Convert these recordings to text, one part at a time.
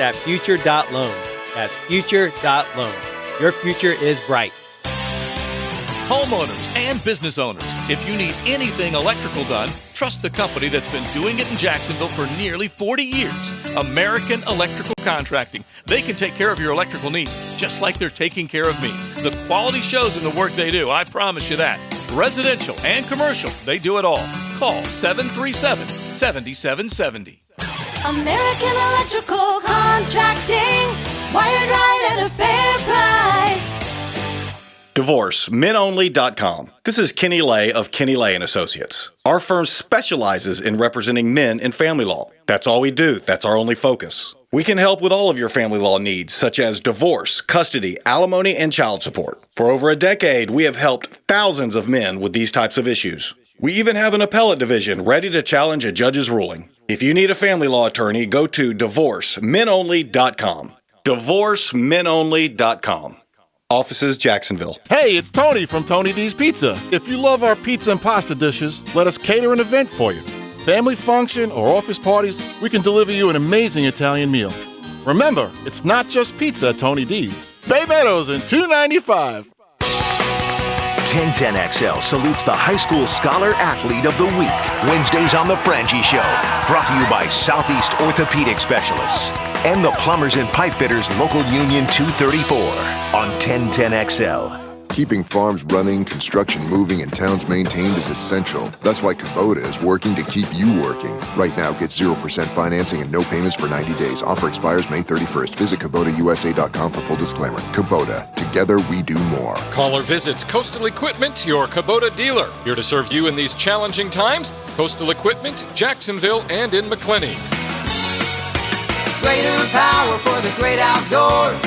at future.loans. That's future.loans. Your future is bright. Homeowners and business owners, if you need anything electrical done, trust the company that's been doing it in Jacksonville for nearly 40 years. American Electrical Contracting. They can take care of your electrical needs just like they're taking care of me. The quality shows in the work they do, I promise you that. Residential and commercial, they do it all. Call 737-7770. American Electrical Contracting. Wired right at a fair price. Divorce, menonly.com. This is Kenny Lay of Kenny Lay & Associates. Our firm specializes in representing men in family law. That's all we do. That's our only focus. We can help with all of your family law needs, such as divorce, custody, alimony, and child support. For over a decade, we have helped thousands of men with these types of issues. We even have an appellate division ready to challenge a judge's ruling. If you need a family law attorney, go to divorcemenonly.com. divorcemenonly.com. Offices, Jacksonville. Hey, it's Tony from Tony D's Pizza. If you love our pizza and pasta dishes, let us cater an event for you. Family function or office parties, we can deliver you an amazing Italian meal. Remember, it's not just pizza at Tony D's. Bay Meadows in $2.95. 1010XL salutes the High School Scholar Athlete of the Week. Wednesdays on The Frangie Show. Brought to you by Southeast Orthopedic Specialists and the Plumbers and Pipe Fitters Local Union 234 on 1010XL. Keeping farms running, construction moving, and towns maintained is essential. That's why Kubota is working to keep you working. Right now, get 0% financing and no payments for 90 days. Offer expires May 31st. Visit KubotaUSA.com for full disclaimer. Kubota. Together, we do more. Call or visit Coastal Equipment, your Kubota dealer. Here to serve you in these challenging times. Coastal Equipment, Jacksonville, and in McClenny. Greater power for the great outdoors.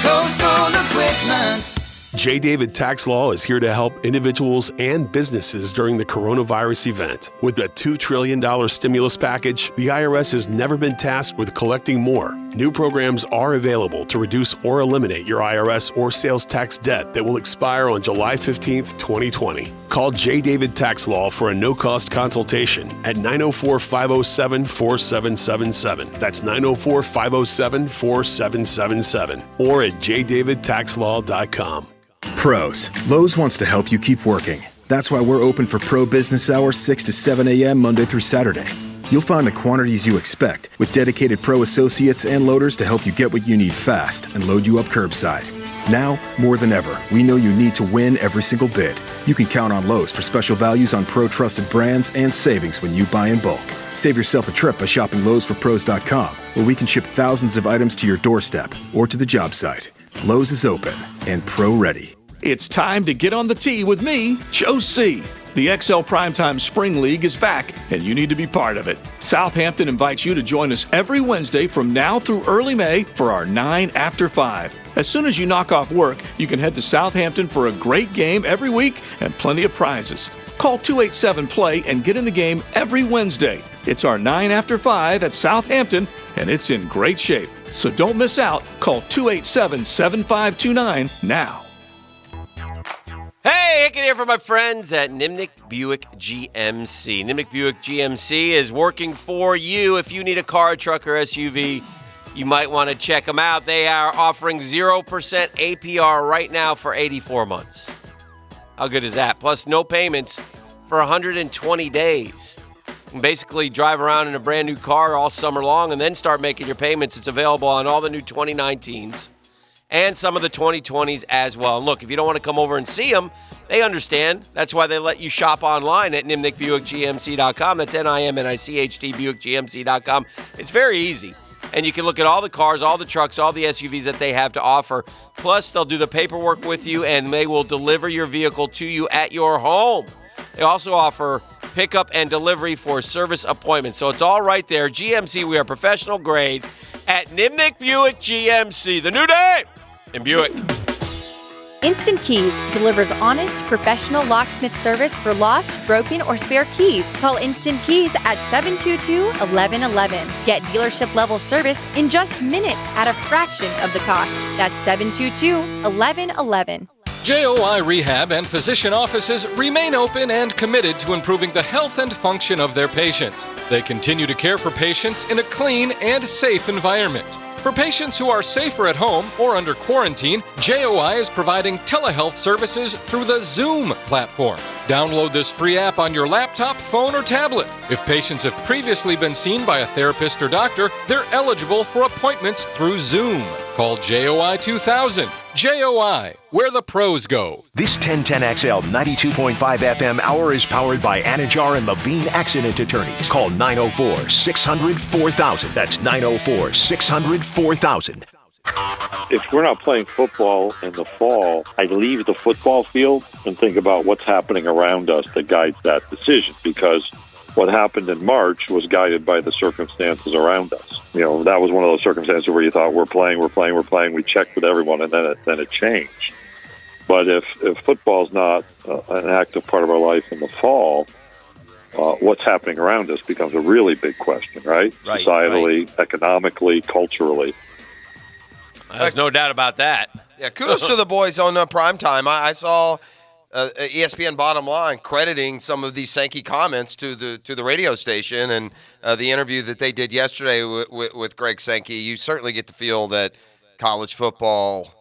Coastal Equipment. J. David Tax Law is here to help individuals and businesses during the coronavirus event. With a $2 trillion stimulus package, the IRS has never been tasked with collecting more. New programs are available to reduce or eliminate your IRS or sales tax debt that will expire on July 15th, 2020. Call J. David Tax Law for a no-cost consultation at 904-507-4777. That's 904-507-4777 or at jdavidtaxlaw.com. Pros. Lowe's wants to help you keep working. That's why we're open for pro business hours 6 to 7 a.m. Monday through Saturday. You'll find the quantities you expect with dedicated pro associates and loaders to help you get what you need fast and load you up curbside. Now, more than ever, we know you need to win every single bid. You can count on Lowe's for special values on pro-trusted brands and savings when you buy in bulk. Save yourself a trip by shopping Lowe'sForPros.com, where we can ship thousands of items to your doorstep or to the job site. Lowe's is open and pro-ready. It's time to get on the tee with me, Joe C. The XL Primetime Spring League is back, and you need to be part of it. Southampton invites you to join us every Wednesday from now through early May for our 9 after 5. As soon as you knock off work, you can head to Southampton for a great game every week and plenty of prizes. Call 287-PLAY and get in the game every Wednesday. It's our 9 after 5 at Southampton, and it's in great shape. So don't miss out. Call 287-7529 now. Hey, Hicken here from my friends at Nimnick Buick GMC. Nimnick Buick GMC is working for you. If you need a car, truck, or SUV, you might want to check them out. They are offering 0% APR right now for 84 months. How good is that? Plus no payments for 120 days. You can basically drive around in a brand new car all summer long and then start making your payments. It's available on all the new 2019s. And some of the 2020s as well. And look, if you don't want to come over and see them, they understand. That's why they let you shop online at NimnickBuickGMC.com. That's NIMNICHD BuickGMC.com. It's very easy. And you can look at all the cars, all the trucks, all the SUVs that they have to offer. Plus, they'll do the paperwork with you, and they will deliver your vehicle to you at your home. They also offer pickup and delivery for service appointments. So it's all right there. GMC, we are professional grade at Nimnick Buick GMC. The new name in Buick. Instant Keys delivers honest, professional locksmith service for lost, broken, or spare keys. Call Instant Keys at 722-1111. Get dealership-level service in just minutes at a fraction of the cost. That's 722-1111. JOI Rehab and physician offices remain open and committed to improving the health and function of their patients. They continue to care for patients in a clean and safe environment. For patients who are safer at home or under quarantine, JOI is providing telehealth services through the Zoom platform. Download this free app on your laptop, phone, or tablet. If patients have previously been seen by a therapist or doctor, they're eligible for appointments through Zoom. Call JOI 2000. JOI, where the pros go. This 1010XL 92.5 FM hour is powered by Anajar and Levine Accident Attorneys. Call 904-600-4000. That's 904-600-4000. If we're not playing football in the fall, I leave the football field and think about what's happening around us that guides that decision, because what happened in March was guided by the circumstances around us. You know, that was one of those circumstances where you thought, we're playing. We checked with everyone, and then it changed. But if football's not an active part of our life in the fall, what's happening around us becomes a really big question, right? Societally, economically, culturally. There's no doubt about that. Yeah, kudos to the boys on Primetime. I saw ESPN Bottom Line crediting some of these Sankey comments to the radio station, and the interview that they did yesterday with Greg Sankey. You certainly get to feel that college football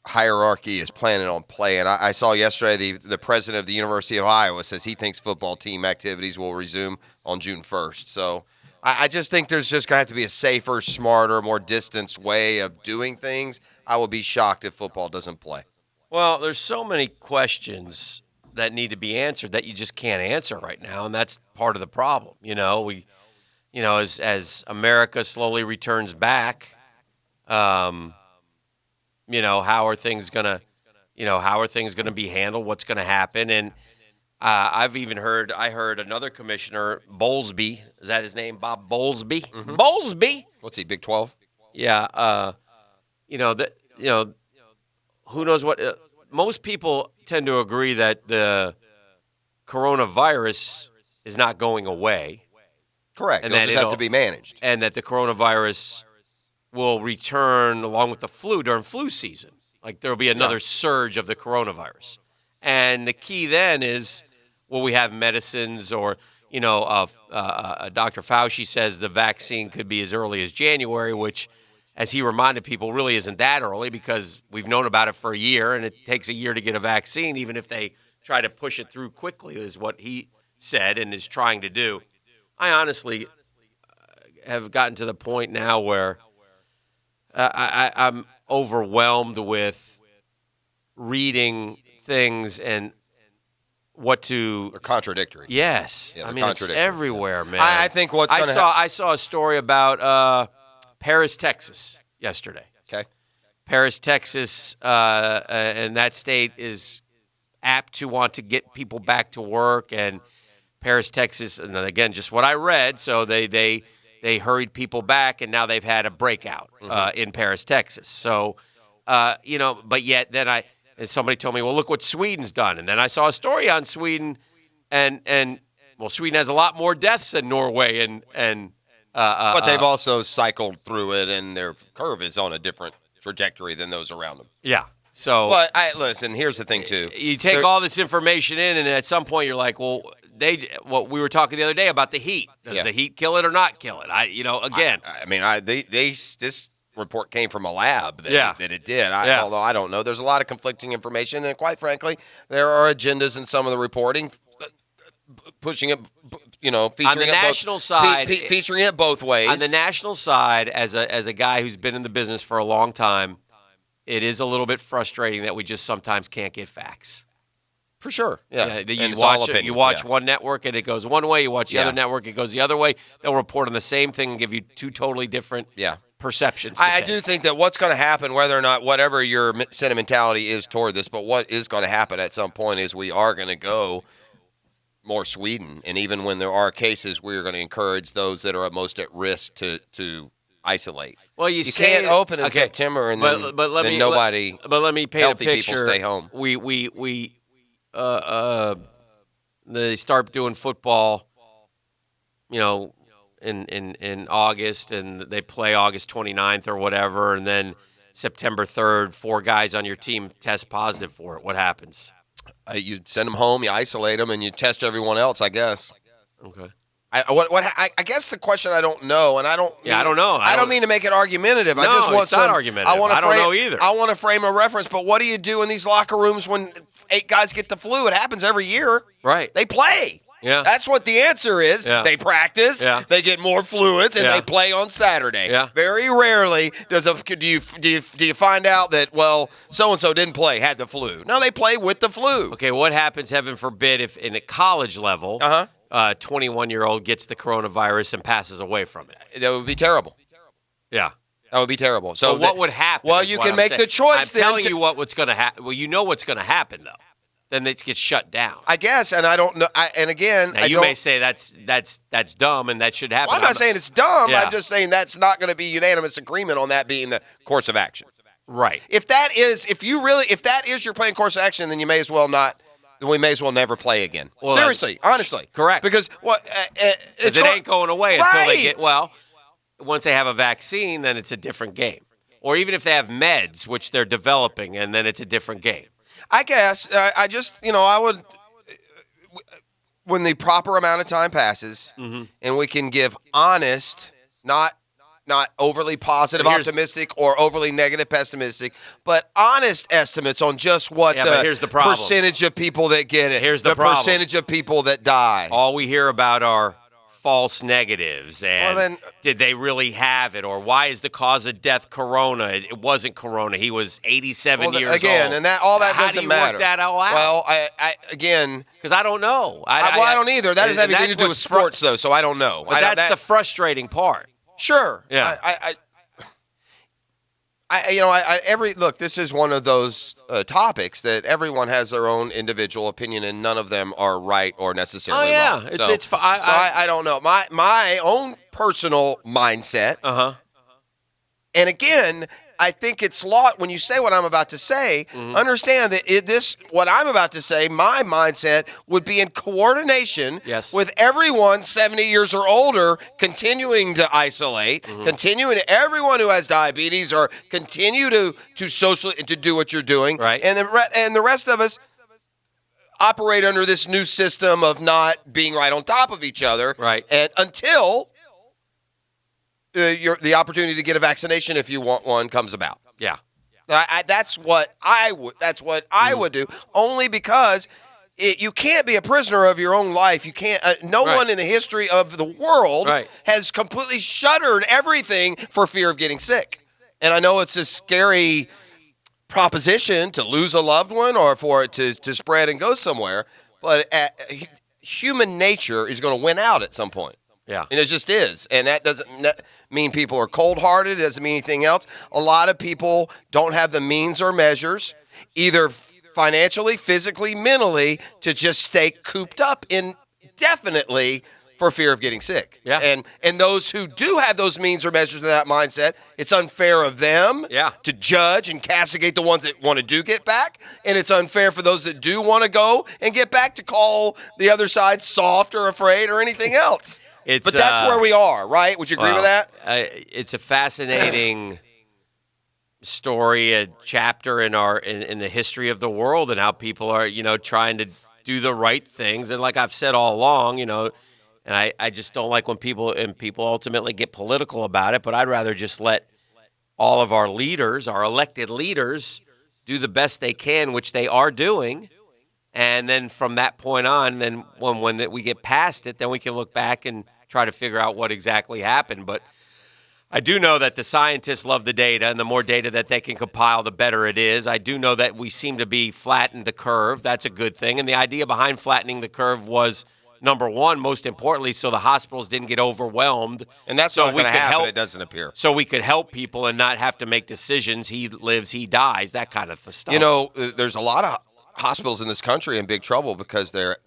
hierarchy is planning on playing. I saw yesterday the president of the University of Iowa says he thinks football team activities will resume on June 1st. So I just think there's just going to have to be a safer, smarter, more distanced way of doing things. I will be shocked if football doesn't play. Well, there's so many questions that need to be answered that you just can't answer right now, and that's part of the problem. As America slowly returns back, how are things gonna be handled? What's gonna happen? And I heard another commissioner, Bowlesby. Is that his name? Bob Bowlesby? Mm-hmm. Bowlesby. What's he, Big 12? Yeah. Who knows what? Most people tend to agree that the coronavirus is not going away. Correct. It'll just have to be managed. And that the coronavirus will return along with the flu during flu season. Like there will be another surge of the coronavirus. And the key then is, will we have medicines or, Dr. Fauci says the vaccine could be as early as January, which, as he reminded people, really isn't that early because we've known about it for a year, and it takes a year to get a vaccine, even if they try to push it through quickly, is what he said and is trying to do. I honestly have gotten to the point now where I'm overwhelmed with reading things and what to... They're contradictory. Yes. Yeah, it's everywhere, man. I think what's going to happen... I saw a story about... Paris, Texas, yesterday. Okay. Paris, Texas, and that state is apt to want to get people back to work. And Paris, Texas, and again, just what I read. So they hurried people back, and now they've had a breakout in Paris, Texas. So, but yet then and somebody told me, well, look what Sweden's done. And then I saw a story on Sweden, and Sweden has a lot more deaths than Norway but they've also cycled through it, and their curve is on a different trajectory than those around them. Yeah. So, but listen, here's the thing too. You take all this information in, and at some point you're like, well, we were talking the other day about the heat. Does the heat kill it or not kill it? This report came from a lab that it did. Although I don't know, there's a lot of conflicting information, and quite frankly, there are agendas in some of the reporting pushing it. Featuring on the national side, featuring it both ways. On the national side, as a guy who's been in the business for a long time, it is a little bit frustrating that we just sometimes can't get facts. For sure, yeah. You watch one network and it goes one way. You watch the other network, it goes the other way. They'll report on the same thing and give you two totally different perceptions. I do think that what's going to happen, whether or not whatever your sentimentality is toward this, but what is going to happen at some point is we are going to go more Sweden, and even when there are cases, we're going to encourage those that are most at risk to isolate. Well, you can't open in September, and then nobody. But let me paint a picture. People stay home. They start doing football, in August, and they play August 29th or whatever, and then September 3rd, 4 guys on your team test positive for it. What happens? You send them home, you isolate them, and you test everyone else, I guess. Okay. I guess the question I don't know, and I don't. Yeah, I don't know. I don't mean to make it argumentative. I just want it's not argumentative. I don't know either. I want to frame a reference. But what do you do in these locker rooms when 8 guys get the flu? It happens every year. Right. They play. Yeah. That's what the answer is. Yeah. They practice. Yeah. They get more fluids, and Yeah. they play on Saturday. Yeah. Very rarely do you find out that so and so didn't play, had the flu. No, they play with the flu. Okay, what happens, heaven forbid, if in a college level, 21-year-old gets the coronavirus and passes away from it? That would be terrible. Yeah. That would be terrible. So what would happen? Well, is you what can I'm make saying. the choice. I'm telling you what's going to happen. Well, you know what's going to happen, though. Then it gets shut down. I guess, and I don't know. And again, Now, you may say that's dumb and that should happen. Well, I'm not saying it's dumb. Yeah. I'm just saying that's not going to be unanimous agreement on that being the course of action. Right. If that is your planned course of action, then you may as well not. Then we may as well never play again. Well, Seriously, honestly. Correct. Because it ain't going away until they get Right. once they have a vaccine, then it's a different game. Or even if they have meds, which they're developing, and then it's a different game. I guess I just I would when the proper amount of time passes and we can give honest, not overly positive, optimistic, or overly negative, pessimistic, but honest estimates on just what but here's the problem. Percentage of people that get it. Here's the problem. Percentage of people that die. All we hear about are false negatives, and Well, then- did they really have it, or why is the cause of death corona? It wasn't corona. He was 87 years again, old. and all that How doesn't do you matter. work that all out? Well, I again, because I don't know. I don't either. That doesn't have and anything to do with that's sports, though, so I don't know. But that's the frustrating part. Sure. Yeah. Look, this is one of those topics that everyone has their own individual opinion, and none of them are right or necessarily wrong. I don't know. My own personal mindset. And again, I think it's when you say what I'm about to say, understand that what I'm about to say, my mindset would be in coordination with everyone 70 years or older continuing to isolate, continuing to everyone who has diabetes or continue to socially to do what you're doing. Right. And the rest of us operate under this new system of not being right on top of each other. Right. And until the opportunity to get a vaccination, if you want one, comes about. Yeah, that's what I would do. Only because you can't be a prisoner of your own life. You can't. No one in the history of the world has completely shuttered everything for fear of getting sick. And I know it's a scary proposition to lose a loved one or for it to spread and go somewhere, but human nature is going to win out at some point. Yeah. And it just is. And that doesn't mean people are cold-hearted. It doesn't mean anything else. A lot of people don't have the means or measures, either financially, physically, mentally, to just stay cooped up indefinitely for fear of getting sick. Yeah. And those who do have those means or measures in that mindset, it's unfair of them to judge and castigate the ones that want to get back. And it's unfair for those that do want to go and get back to call the other side soft or afraid or anything else. But that's where we are, right? Would you agree with that? It's a fascinating story, a chapter in the history of the world and how people are, trying to do the right things. And like I've said all along, and I just don't like when people ultimately get political about it, but I'd rather just let all of our leaders, our elected leaders, do the best they can, which they are doing. And then from that point on, then when we get past it, then we can look back and try to figure out what exactly happened. But I do know that the scientists love the data, and the more data that they can compile, the better it is. I do know that we seem to be flattened the curve. That's a good thing. And the idea behind flattening the curve was, number one, most importantly, so the hospitals didn't get overwhelmed. And that's not going to happen, it doesn't appear. So we could help people and not have to make decisions. He lives, he dies, that kind of stuff. There's a lot of hospitals in this country in big trouble because they're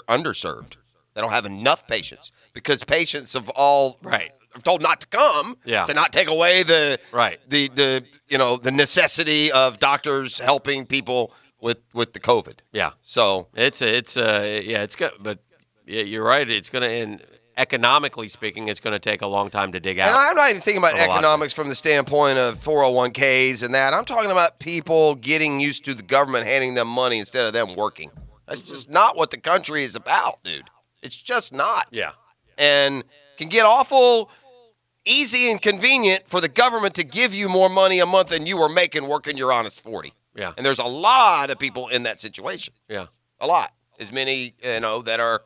underserved. They don't have enough patients because patients of all are told not to come, to not take away the necessity of doctors helping people with the COVID. Yeah. So it's good, but you're right. It's going to end. Economically speaking, it's going to take a long time to dig out. And I'm not even thinking about economics from the standpoint of 401ks and that. I'm talking about people getting used to the government handing them money instead of them working. That's just not what the country is about, dude. It's just not. Yeah. And can get awful easy and convenient for the government to give you more money a month than you were making working your honest 40. Yeah. And there's a lot of people in that situation. Yeah. A lot. As many, that are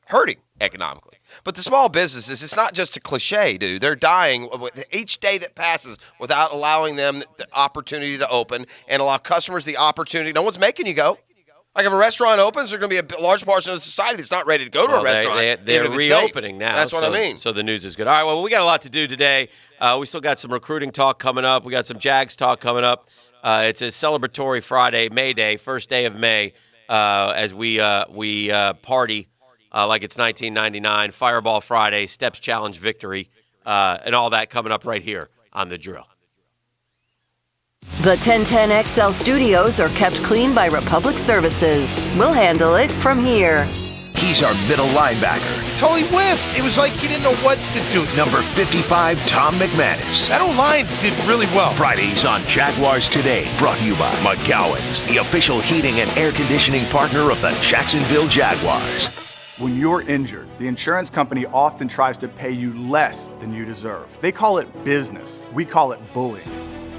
hurting economically. But the small businesses, it's not just a cliche, dude. They're dying each day that passes without allowing them the opportunity to open and allow customers the opportunity. No one's making you go. Like if a restaurant opens, there's going to be a large portion of society that's not ready to go to a restaurant. They're even if it's safe. reopening now. That's what I mean. So the news is good. All right, well, we got a lot to do today. We still got some recruiting talk coming up. We got some Jags talk coming up. It's a celebratory Friday, May Day, first day of May, as we party like it's 1999, Fireball Friday, Steps Challenge victory, and all that coming up right here on The Drill. The 1010XL studios are kept clean by Republic Services. We'll handle it from here. He's our middle linebacker. Totally whiffed. It was like he didn't know what to do. Number 55, Tom McManus. That O-line did really well. Fridays on Jaguars Today, brought to you by McGowan's, the official heating and air conditioning partner of the Jacksonville Jaguars. When you're injured, the insurance company often tries to pay you less than you deserve. They call it business. We call it bullying.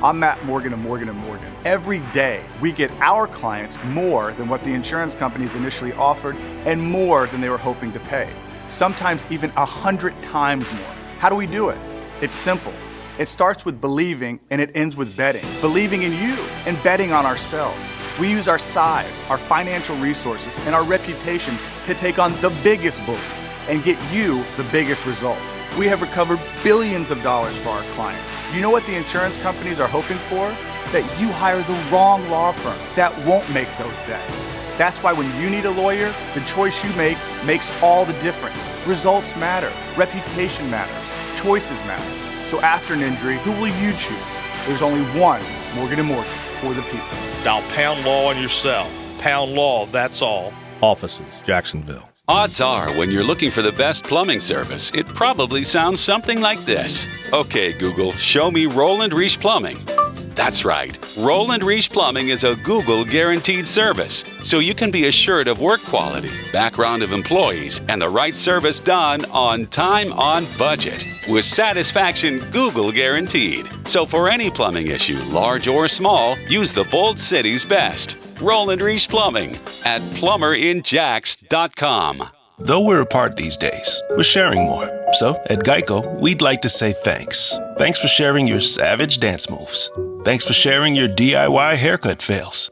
I'm Matt Morgan of Morgan & Morgan. Every day, we get our clients more than what the insurance companies initially offered and more than they were hoping to pay. Sometimes even 100 times more. How do we do it? It's simple. It starts with believing and it ends with betting. Believing in you and betting on ourselves. We use our size, our financial resources, and our reputation to take on the biggest bullies and get you the biggest results. We have recovered billions of dollars for our clients. You know what the insurance companies are hoping for? That you hire the wrong law firm that won't make those bets. That's why when you need a lawyer, the choice you make makes all the difference. Results matter, reputation matters, choices matter. So after an injury, who will you choose? There's only one Morgan & Morgan for the people. Dial Pound Law on your cell. Pound Law, that's all. Offices, Jacksonville. Odds are, when you're looking for the best plumbing service, it probably sounds something like this. Okay, Google, show me Roland Reach Plumbing. That's right. Roland Reach Plumbing is a Google guaranteed service, so you can be assured of work quality, background of employees, and the right service done on time, on budget. With satisfaction Google guaranteed. So for any plumbing issue, large or small, use the Bold City's best. Roland Reach Plumbing at plumberinjacks.com. Though we're apart these days, we're sharing more. So, at Geico, we'd like to say thanks. Thanks for sharing your savage dance moves. Thanks for sharing your DIY haircut fails.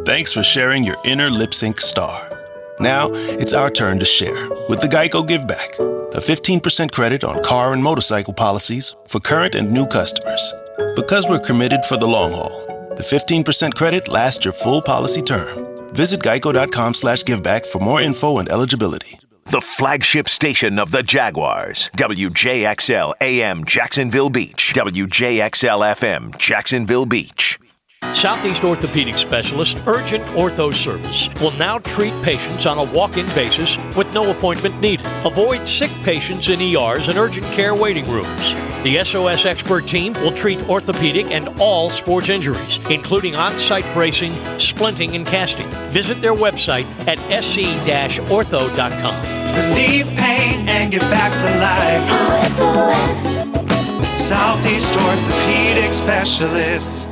Thanks for sharing your inner lip sync star. Now, it's our turn to share with the Geico Give Back, a 15% credit on car and motorcycle policies for current and new customers. Because we're committed for the long haul, the 15% credit lasts your full policy term. Visit geico.com/giveback for more info and eligibility. The flagship station of the Jaguars. WJXL AM Jacksonville Beach. WJXL FM Jacksonville Beach. Southeast Orthopedic Specialist Urgent Ortho Service will now treat patients on a walk-in basis with no appointment needed. Avoid sick patients in ERs and urgent care waiting rooms. The SOS expert team will treat orthopedic and all sports injuries, including on-site bracing, splinting, and casting. Visit their website at sc-ortho.com. Relieve pain and get back to life. SOS. Southeast Orthopedic Specialists.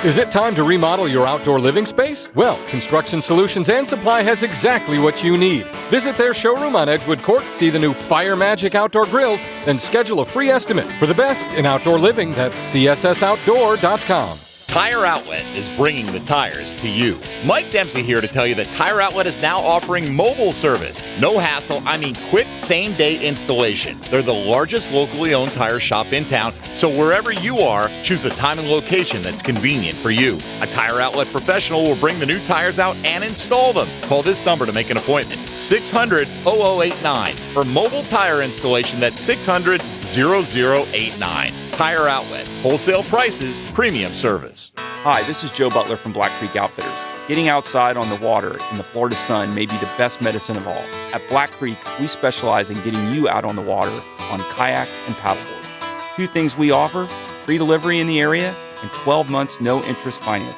Is it time to remodel your outdoor living space? Well, Construction Solutions and Supply has exactly what you need. Visit their showroom on Edgewood Court, see the new Fire Magic outdoor grills, then schedule a free estimate. For the best in outdoor living, that's cssoutdoor.com. Tire Outlet is bringing the tires to you. Mike Dempsey here to tell you that Tire Outlet is now offering mobile service. No hassle, I mean quick same-day installation. They're the largest locally owned tire shop in town, so wherever you are, choose a time and location that's convenient for you. A Tire Outlet professional will bring the new tires out and install them. Call this number to make an appointment, 600-0089. For mobile tire installation, that's 600-0089. Tire Outlet. Wholesale prices, premium service. Hi, this is Joe Butler from Black Creek Outfitters. Getting outside on the water in the Florida sun may be the best medicine of all. At Black Creek, we specialize in getting you out on the water on kayaks and paddleboards. Two things we offer: free delivery in the area and 12 months no interest financing.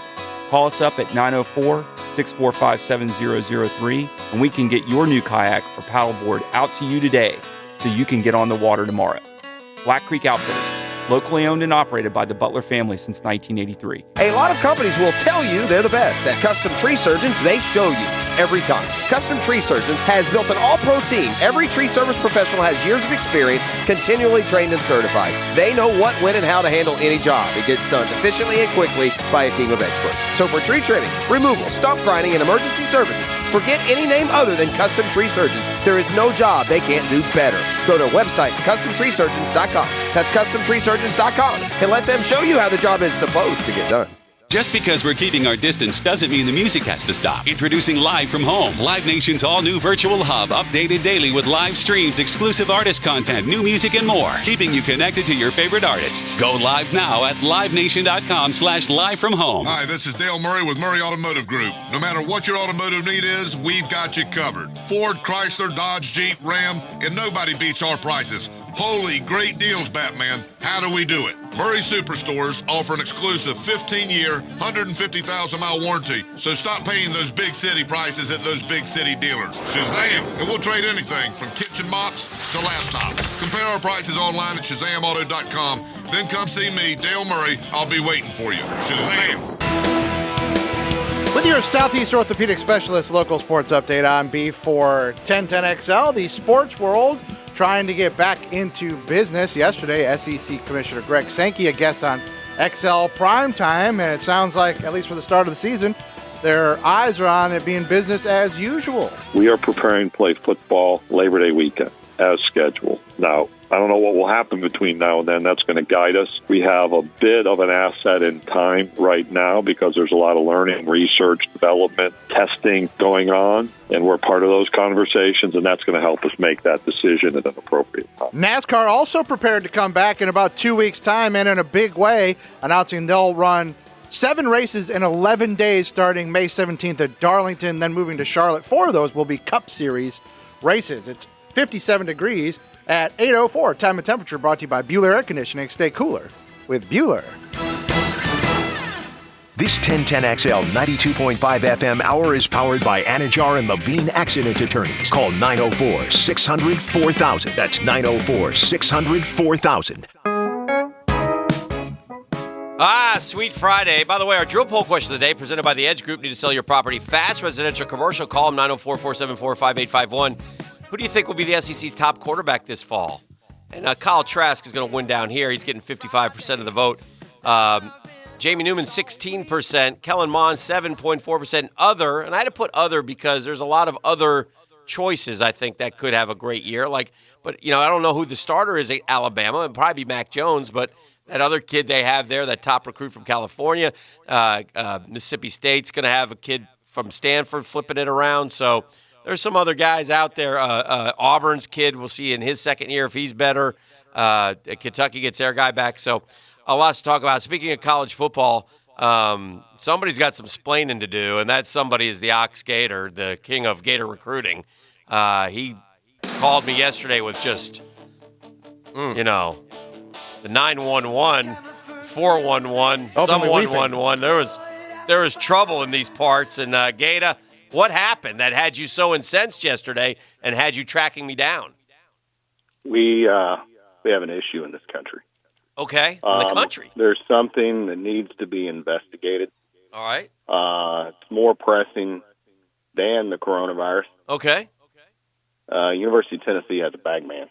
Call us up at 645-7003, and we can get your new kayak or paddleboard out to you today so you can get on the water tomorrow. Black Creek Outfitters, locally owned and operated by the Butler family since 1983. A lot of companies will tell you they're the best. At Custom Tree Surgeons, they show you every time. Custom Tree Surgeons has built an all-pro team. Every tree service professional has years of experience, continually trained and certified. They know what, when, and how to handle any job. It gets done efficiently and quickly by a team of experts. So for tree trimming, removal, stump grinding, and emergency services, forget any name other than Custom Tree Surgeons. There is no job they can't do better. Go to our website, CustomTreeSurgeons.com. That's CustomTreeSurgeons.com, and let them show you how the job is supposed to get done. Just because we're keeping our distance doesn't mean the music has to stop. Introducing Live from Home, Live Nation's all-new virtual hub, updated daily with live streams, exclusive artist content, new music, and more, keeping you connected to your favorite artists. Go live now at livenation.com/livefromhome. Hi, this is Dale Murray with Murray Automotive Group. No matter what your automotive need is, we've got you covered. Ford, Chrysler, Dodge, Jeep, Ram, and nobody beats our prices. Holy great deals, Batman. How do we do it? Murray Superstores offer an exclusive 15-year, 150,000-mile warranty, so stop paying those big city prices at those big city dealers. Shazam! And we'll trade anything from kitchen mops to laptops. Compare our prices online at ShazamAuto.com. Then come see me, Dale Murray. I'll be waiting for you. Shazam! With your Southeast Orthopedic Specialist local sports update, I'm B for 1010XL, the sports world trying to get back into business. Yesterday, SEC Commissioner Greg Sankey, a guest on XL Primetime, and it sounds like, at least for the start of the season, their eyes are on it being business as usual. We are preparing to play football Labor Day weekend as scheduled. Now, I don't know what will happen between now and then. That's going to guide us. We have a bit of an asset in time right now because there's a lot of learning, research, development, testing going on, and we're part of those conversations, and that's going to help us make that decision at an appropriate time. NASCAR also prepared to come back in about 2 weeks' time and in a big way, announcing they'll run 7 races in 11 days starting May 17th at Darlington, then moving to Charlotte. 4 of those will be Cup Series races. It's 57 degrees at 8:04. Time and temperature brought to you by Bueller Air Conditioning. Stay cooler with Bueller. This 1010XL 92.5 FM hour is powered by Anajar and Levine Accident Attorneys. Call 904-600-4000. That's 904-600-4000. Sweet Friday. By the way, our drill poll question of the day presented by the Edge Group. Need to sell your property fast, residential, commercial. Call them 904-474-5851. Who do you think will be the SEC's top quarterback this fall? And Kyle Trask is going to win down here. He's getting 55% of the vote. Jamie Newman, 16%. Kellen Mond, 7.4%. Other, and I had to put other because there's a lot of other choices I think that could have a great year. But I don't know who the starter is at Alabama. It'd probably be Mac Jones, but that other kid they have there, that top recruit from California, Mississippi State's going to have a kid from Stanford flipping it around. So there's some other guys out there. Auburn's kid, we'll see in his second year if he's better. Kentucky gets their guy back. So a lot to talk about. Speaking of college football, somebody's got some splaining to do, and that somebody is the Ox Gator, the king of Gator recruiting. He called me yesterday with just, the 911, 411, some 111. There was trouble in these parts, and Gator, what happened that had you so incensed yesterday and had you tracking me down? We have an issue in this country. Okay, in the country. There's something that needs to be investigated. All right. It's more pressing than the coronavirus. Okay. University of Tennessee has a bag man.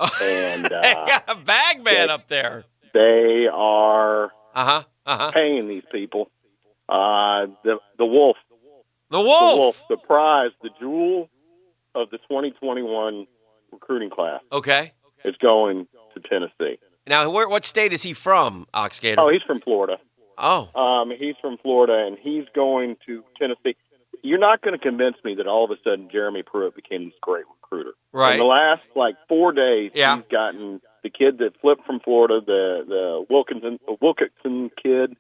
And they got a bag man up there. They are paying these people. The Wolf. The Wolf. The prize, the jewel of the 2021 recruiting class. Okay. Is going to Tennessee. Now, what state is he from, Ox Gator? Oh, he's from Florida. Oh. He's from Florida, and he's going to Tennessee. You're not going to convince me that all of a sudden Jeremy Pruitt became this great recruiter. Right. In the last, 4 days, he's gotten the kid that flipped from Florida, the Wilkinson kid.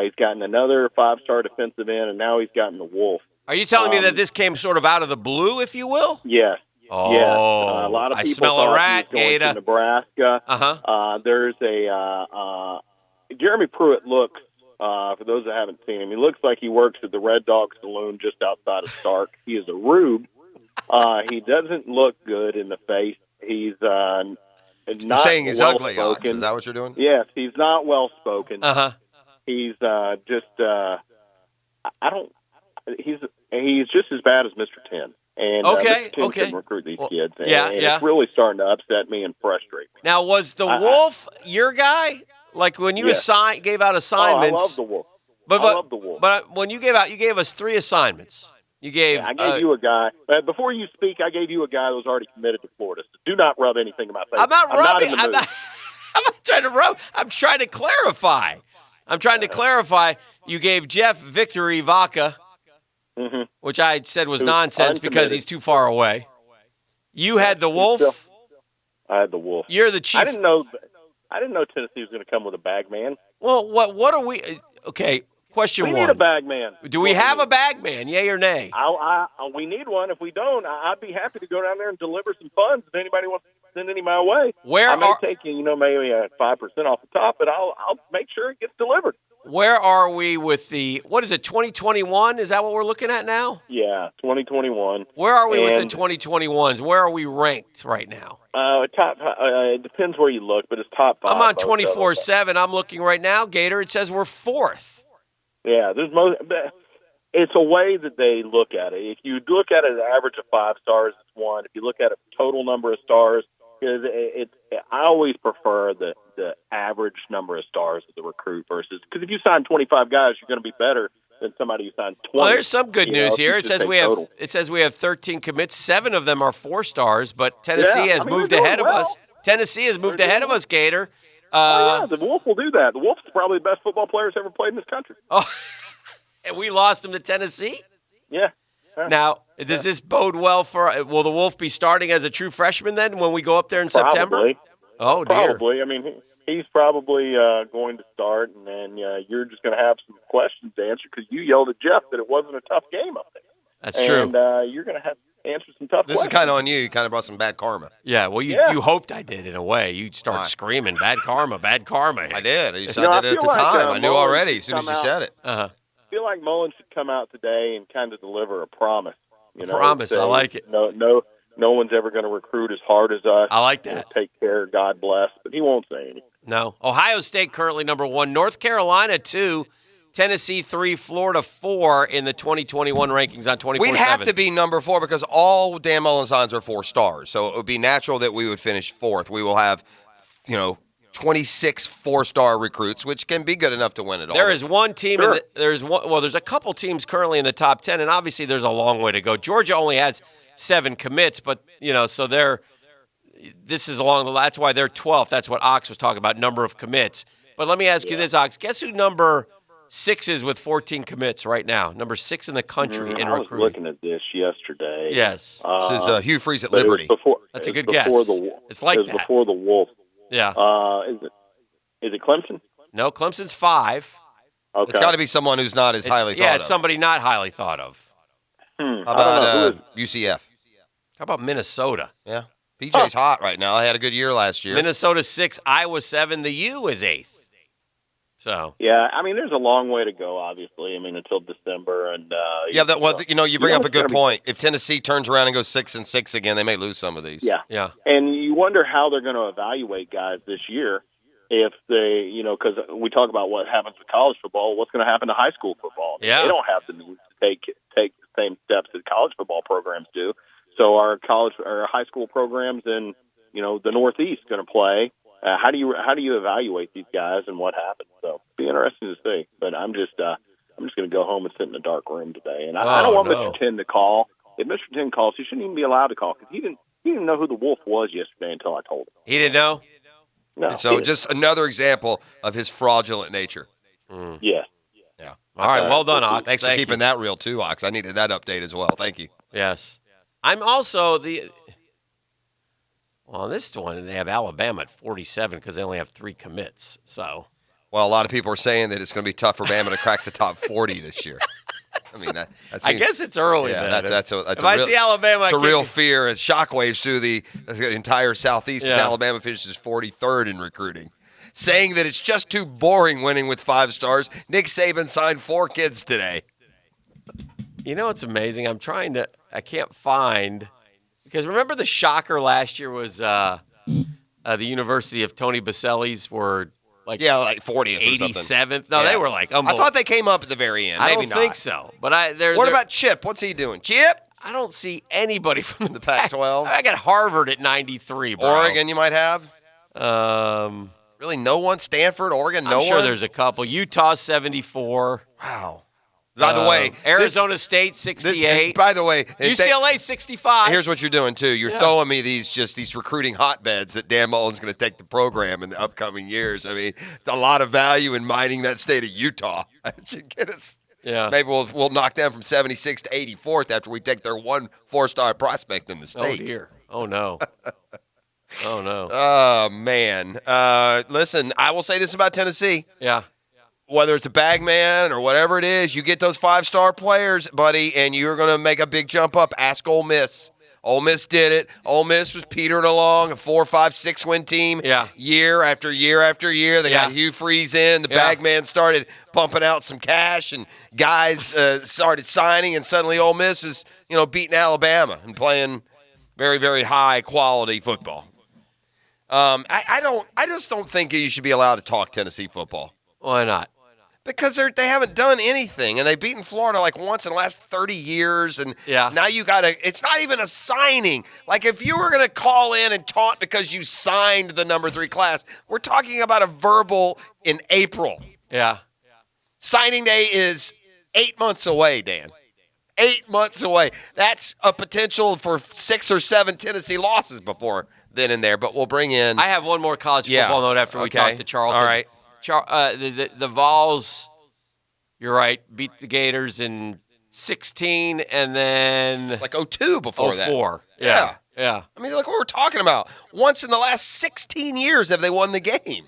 He's gotten another 5-star defensive end, and now he's gotten the Wolf. Are you telling me that this came sort of out of the blue, if you will? Yes. Oh, yes. A lot of people I smell a rat, he was going Gator. to Nebraska. Uh-huh. There's a Jeremy Pruitt looks For those that haven't seen him, he looks like he works at the Red Dog Saloon just outside of Stark. He is a rube. He doesn't look good in the face. He's not You're saying he's ugly, Ox. well-spoken. Is that what you're doing? Yes, he's not well-spoken. Uh-huh. He's he's just as bad as Mr. 10. And Okay, Mr. 10 okay. can recruit these kids. And, yeah, and yeah. it's really starting to upset me and frustrate me. Now, was the Wolf your guy? Like when you gave out assignments? I love the Wolf. I love the Wolf. But when you gave us 3 assignments. You gave. I gave you a guy. Before you speak, I gave you a guy that was already committed to Florida. So do not rub anything in my face. I'm not rubbing. I'm not trying to rub. I'm trying to clarify. You gave Jeff Victory Vaca, which I said was nonsense because he's too far away. You had the Wolf. I had the Wolf. You're the chief. I didn't know Tennessee was going to come with a bag man. Well, what are we? Okay, question we one. We need a bag man. Do we have a bag man? Yay or nay? We need one. If we don't, I'd be happy to go down there and deliver some funds if anybody wants to send any my way. Where I may take maybe 5% off the top, but I'll make sure it gets delivered. Where are we with the, what is it, 2021? Is that what we're looking at now? Yeah, 2021. Where are we with the 2021s? Where are we ranked right now? It depends where you look, but it's top 5. I'm on 24/7. I'm looking right now, Gator. It says we're 4th. Yeah, it's a way that they look at it. If you look at it as an average of 5 stars, it's 1. If you look at a total number of stars, I always prefer the average number of stars of the recruit versus, because if you sign 25 guys, you're going to be better than somebody who signed 20. Well, there's some good news here. It says we have 13 commits. 7 of them are 4 stars, but Tennessee has moved ahead of us. Tennessee has moved ahead of us, Gator. The Wolf will do that. The Wolf's probably the best football players ever played in this country. Oh, and we lost him to Tennessee? Yeah. Now, does this bode well for? Will the Wolf be starting as a true freshman then when we go up there in September? Oh, dear. Probably. I mean, he's probably going to start, and then you're just going to have some questions to answer because you yelled at Jeff that it wasn't a tough game up there. That's true. And you're going to have to answer some tough questions. This is kind of on you. You kind of brought some bad karma. Yeah, well, you hoped I did in a way. You'd start screaming, bad karma, bad karma. I did. I did it at the time. I knew already as soon as you said it. Uh-huh. I feel like Mullen should come out today and kind of deliver a promise. Promise, I like it. No one's ever going to recruit as hard as us. I like that. Take care, God bless, but he won't say anything. No. Ohio State currently number 1, North Carolina 2, Tennessee 3, Florida 4 in the 2021 rankings on 24/7. We'd have to be number 4 because all Dan Mullen signs are 4 stars, so it would be natural that we would finish 4th. We will have, 26 4-star recruits, which can be good enough to win it all. There is one team there's a couple teams currently in the top 10, and obviously there's a long way to go. Georgia only has 7 commits, but so that's why they're 12th. That's what Ox was talking about, number of commits. But let me ask you this, Ox. Guess who number 6 is with 14 commits right now? Number 6 in the country in recruiting. I was looking at this yesterday. Yes. This is Hugh Freeze at Liberty. That's a good guess. It's like that. Before the Wolf. Yeah. Is it Clemson? No, Clemson's 5. Okay. It's got to be someone who's not as highly thought of. Yeah, it's somebody not highly thought of. How about UCF? How about Minnesota? Yeah. PJ's hot right now. They had a good year last year. Minnesota 6, Iowa 7. The U is 8th. So. Yeah, I mean, there's a long way to go, obviously. I mean, until December. And you bring up a good point. If Tennessee turns around and goes 6-6 again, they may lose some of these. Yeah. And you wonder how they're going to evaluate guys this year if they, because we talk about what happens with college football. What's going to happen to high school football? They don't have the means to take the same steps that college football programs do. So our high school programs in the Northeast going to play. How do you evaluate these guys and what happens? So it'll be interesting to see. But I'm just going to go home and sit in a dark room today. And I don't want Mr. 10 to call. If Mr. 10 calls, he shouldn't even be allowed to call because he didn't know who the Wolf was yesterday until I told him. He didn't know? No. So just another example of his fraudulent nature. Yeah. Yeah. All right. Well done, Ox. Thanks for keeping that real too, Ox. I needed that update as well. Thank you. Yes. I'm also well, this one, they have Alabama at 47 because they only have 3 commits. So, well, a lot of people are saying that it's going to be tough for Bama to crack the top 40 this year. I mean, I guess it's early. Yeah, then. that's if I see Alabama, it's a real fear. It's shockwaves through the entire Southeast as Alabama finishes 43rd in recruiting. saying that it's just too boring winning with 5 stars. Nick Saban signed 4 kids today. You know what's amazing? I can't find, because remember the shocker last year was the University of Tony Baselli's were like 40th or 87th. No, they were like I thought they came up at the very end. I Maybe don't think so. But what about Chip? What's he doing? Chip? I don't see anybody from the Pac-12. I got Harvard at 93, bro. Oregon, you might have. Really, no one. Stanford, Oregon, no one. I'm sure there's a couple. Utah 74. Wow. By the way, Arizona State 68. By the way, UCLA 65. Here's what you're doing too. You're throwing me these recruiting hotbeds that Dan Mullen's going to take the program in the upcoming years. I mean, it's a lot of value in mining that state of Utah. That should get us. Yeah. Maybe we'll knock them from 76 to 84th after we take their 1 4-star prospect in the state. Oh dear. Oh no. Oh no. Oh man. Listen, I will say this about Tennessee. Yeah. Whether it's a bag man or whatever it is, you get those 5-star players, buddy, and you're going to make a big jump up. Ask Ole Miss. Ole Miss did it. Ole Miss was petering along, a 4, 5, 6-win team year after year after year. They got Hugh Freeze in. The bag man started pumping out some cash, and guys started signing, and suddenly Ole Miss is, beating Alabama and playing very, very high-quality football. I just don't think you should be allowed to talk Tennessee football. Why not? Because they haven't done anything, and they've beaten Florida like once in the last 30 years, and now you got to – it's not even a signing. Like if you were going to call in and taunt because you signed the number 3 class, we're talking about a verbal in April. Yeah. Signing day is 8 months away, Dan. 8 months away. That's a potential for 6 or 7 Tennessee losses before then and there, but we'll bring in – I have one more college football note after we talk to Charlton. All right. The Vols, you're right, beat the Gators in 16 and then like 02 before 04. that. Yeah. I mean, look what we're talking about. Once in the last 16 years have they won the game.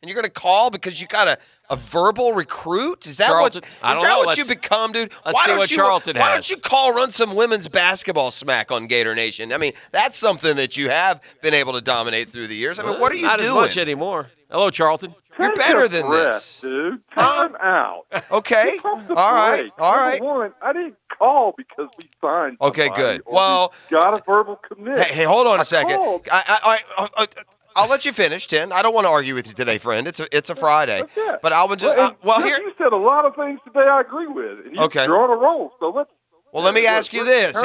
And you're going to call because you got a verbal recruit? Is that Charlton, what you become, dude? Let's see what Charlton has. Why don't you run some women's basketball smack on Gator Nation? I mean, that's something that you have been able to dominate through the years. I mean, what are you not doing? Not as much anymore. Hello, Charlton. You're better than this, dude. Time out. Okay. All right. Number one, I didn't call because we signed. Okay, good. Well, got a verbal commit. Hey, hold on a second. I'll let you finish, Tim. I don't want to argue with you today, friend. It's a Friday. Okay. But I would just here. You said a lot of things today I agree with. And you're on a roll. So let's. Well, let me ask you this.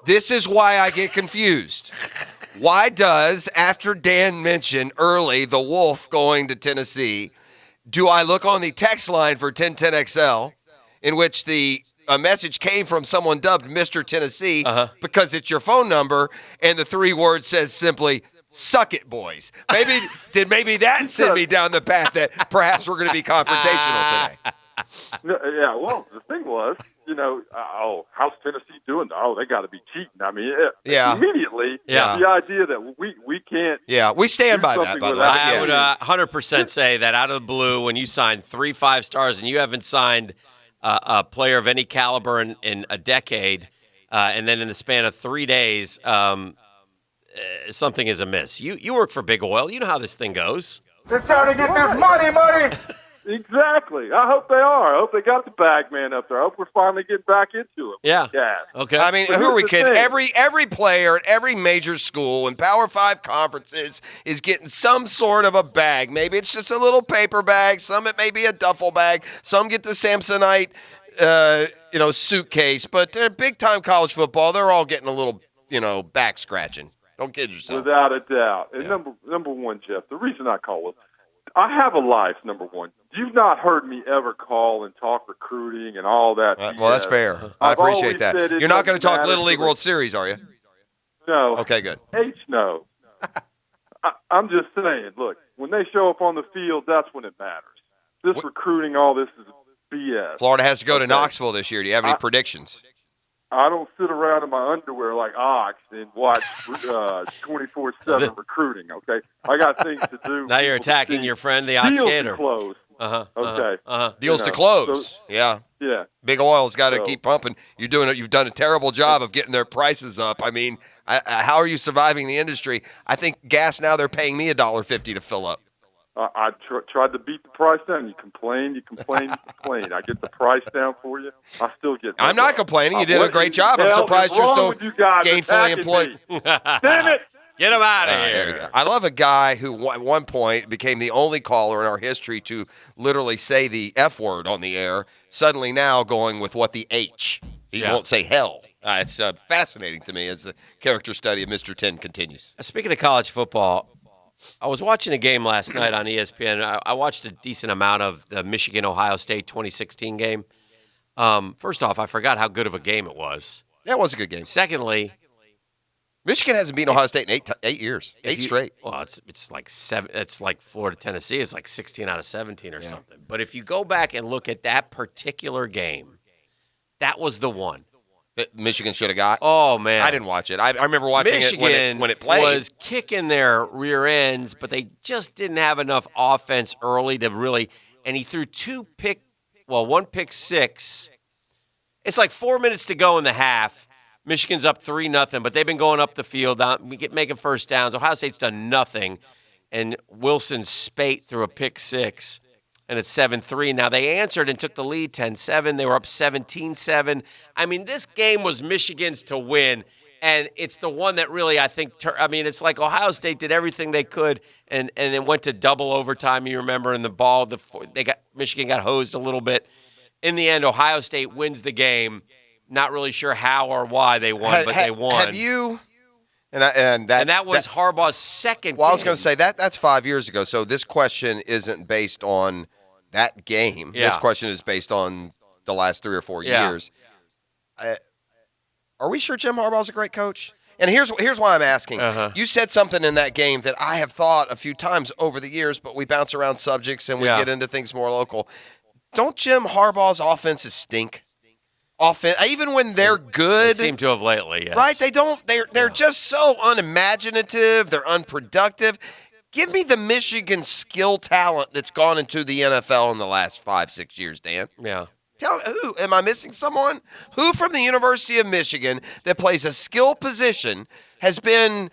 This is why I get confused. Why does, after Dan mentioned early the Wolf going to Tennessee, do I look on the text line for 1010XL, in which the message came from someone dubbed Mr. Tennessee because it's your phone number, and the 3 words says simply, "Suck it, boys." Maybe that send me down the path that perhaps we're going to be confrontational today. Yeah, well, the thing was, how's Tennessee doing? Oh, they got to be cheating. I mean, immediately, the idea that we can't. Yeah, we stand by that, by the way. I would 100% say that out of the blue, when you sign 3 5-stars and you haven't signed a player of any caliber in a decade, and then in the span of 3 days, something is amiss. You work for Big Oil. You know how this thing goes. Just trying to get this money. Exactly. I hope they are. I hope they got the bag man up there. I hope we're finally getting back into it. Yeah. Okay. I mean, who are we kidding? Every player at every major school and Power 5 conferences is getting some sort of a bag. Maybe it's just a little paper bag. Some it may be a duffel bag. Some get the Samsonite, suitcase. But they're big-time college football. They're all getting a little, back scratching. Don't kid yourself. Without a doubt. And number one, Jeff, the reason I call it, I have a life, number one. You've not heard me ever call and talk recruiting and all that. Well, that's fair. I appreciate that. You're not going to talk Little League World Series, are you? No. Okay, good. No. I'm just saying, look, when they show up on the field, that's when it matters. This recruiting, all this is BS. Florida has to go to Knoxville this year. Do you have any predictions? I don't sit around in my underwear like Ox and watch 24/7 recruiting, okay? I got things to do. Now you're attacking your friend, the Ox Gator. Deals to close. Okay. Deals to close. Yeah. Big Oil's got to keep pumping. You've done a terrible job of getting their prices up. I mean, how are you surviving the industry? I think gas now they're paying me $1.50 to fill up. I tried to beat the price down. You complain. I get the price down for you. I still get. I'm not complaining. You did a great job. I'm surprised you're still gainfully employed. Damn it! Get him out of here. I love a guy who at one point became the only caller in our history to literally say the F word on the air, suddenly now going with what the H. He won't say hell. It's fascinating to me as the character study of Mr. 10 continues. Speaking of college football, I was watching a game last night on ESPN. I watched a decent amount of the Michigan-Ohio State 2016 game. First off, I forgot how good of a game it was. Yeah, it was a good game. Secondly, Michigan hasn't beaten Ohio State in 8 years. 8 straight. Well, it's like 7. It's like Florida, Tennessee. It's like 16 out of 17 or something. But if you go back and look at that particular game, that was the one that Michigan should have got. Oh man, I didn't watch it. I remember watching Michigan it when it played. Was kicking their rear ends, but they just didn't have enough offense early to really. And he threw one pick six. It's like 4 minutes to go in the half. Michigan's up 3-0, but they've been going up the field, making first downs. Ohio State's done nothing, and Wilson Spate threw a pick six, and it's 7-3. Now, they answered and took the lead 10-7. They were up 17-7. I mean, this game was Michigan's to win, and it's the one that really, I think, it's like Ohio State did everything they could, and then went to double overtime, you remember, and Michigan got hosed a little bit. In the end, Ohio State wins the game. Not really sure how or why they won, but they won. Have you? And that was Harbaugh's second game. Well, I was going to say that's 5 years ago. So this question isn't based on that game. Yeah. This question is based on the last 3 or 4 years. Are we sure Jim Harbaugh's a great coach? And here's why I'm asking. You said something in that game that I have thought a few times over the years, but we bounce around subjects and we get into things more local. Don't Jim Harbaugh's offenses stink? Even when they're good, they seem to have lately. Yes. Right? They don't. They're just so unimaginative. They're unproductive. Give me the Michigan skill talent that's gone into the NFL in the last 5-6 years, Dan. Yeah. Tell who? Am I missing someone? Who from the University of Michigan that plays a skill position has been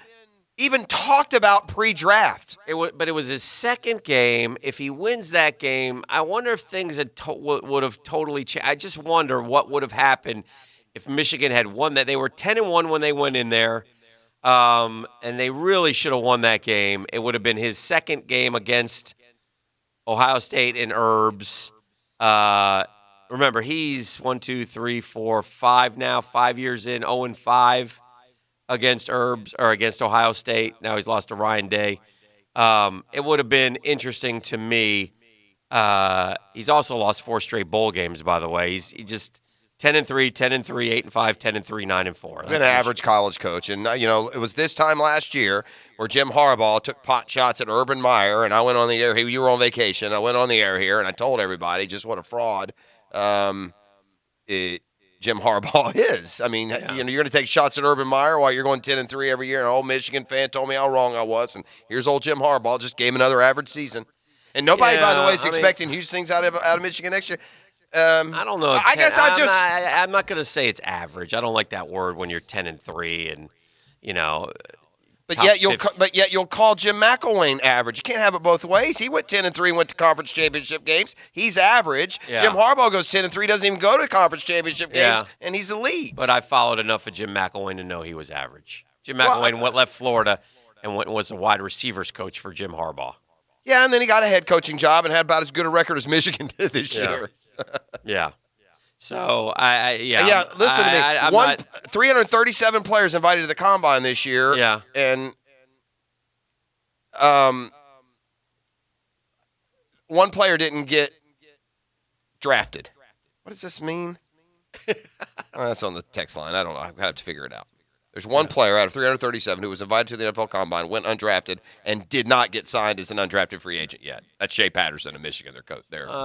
even talked about pre-draft? But it was his second game. If he wins that game, I wonder if things would have totally changed. I just wonder what would have happened if Michigan had won that. They were 10-1 when they went in there, and they really should have won that game. It would have been his second game against Ohio State in Herbs. Remember, he's 1, 2, 3, 4, 5 now, 5 years in, 0-5. Against Herbs or against Ohio State. Now he's lost to Ryan Day. It would have been interesting to me. He's also lost 4 straight bowl games, by the way. He just 10-3, 10-3, 8-5, 10-3, 9-4. He's been an average college coach, and it was this time last year where Jim Harbaugh took pot shots at Urban Meyer, and I went on the air. You were on vacation. I went on the air here, and I told everybody just what a fraud. Jim Harbaugh is. I mean, you're going to take shots at Urban Meyer while you're going 10-3 every year. An old Michigan fan told me how wrong I was, and here's old Jim Harbaugh just gave him another average season. And nobody, by the way, is expecting huge things out of Michigan next year. I don't know. I'm not going to say it's average. I don't like that word when you're 10-3 and But yet you'll call Jim McElwain average. You can't have it both ways. He went 10-3, went to conference championship games. He's average. Yeah. Jim Harbaugh goes 10-3, doesn't even go to conference championship games, and he's elite. But I followed enough of Jim McElwain to know he was average. Jim McElwain left Florida and was a wide receivers coach for Jim Harbaugh. Yeah, and then he got a head coaching job and had about as good a record as Michigan did this year. Yeah. So, listen to me. 337 players invited to the Combine this year. Yeah. And one player didn't get drafted. What does this mean? That's on the text line. I don't know. I have to figure it out. There's one player out of 337 who was invited to the NFL Combine, went undrafted, and did not get signed as an undrafted free agent yet. That's Shea Patterson of Michigan.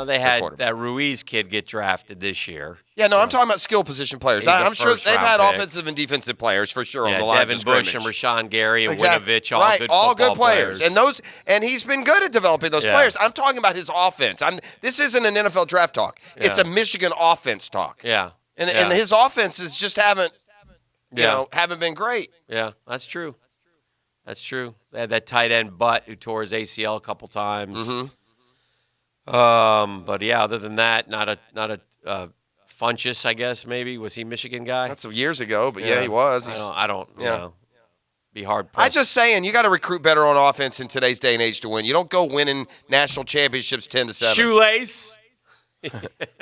They had that Ruiz kid get drafted this year. Yeah, no, I'm talking about skill position players. I'm sure they've had offensive and defensive players for sure on the lines of scrimmage. Devin Bush and Rashawn Gary and Winovich, all good players. And he's been good at developing those players. I'm talking about his offense. This isn't an NFL draft talk. Yeah. It's a Michigan offense talk. Yeah. And his offenses just haven't been great. Yeah, that's true. That's true. They had that tight end Butt who tore his ACL a couple times. But yeah, other than that, not a Funchess, I guess maybe. Was he a Michigan guy? That's years ago, but yeah he was. I don't. You know, be hard. I'm just saying, you got to recruit better on offense in today's day and age to win. You don't go winning national championships 10-7. Shoelace.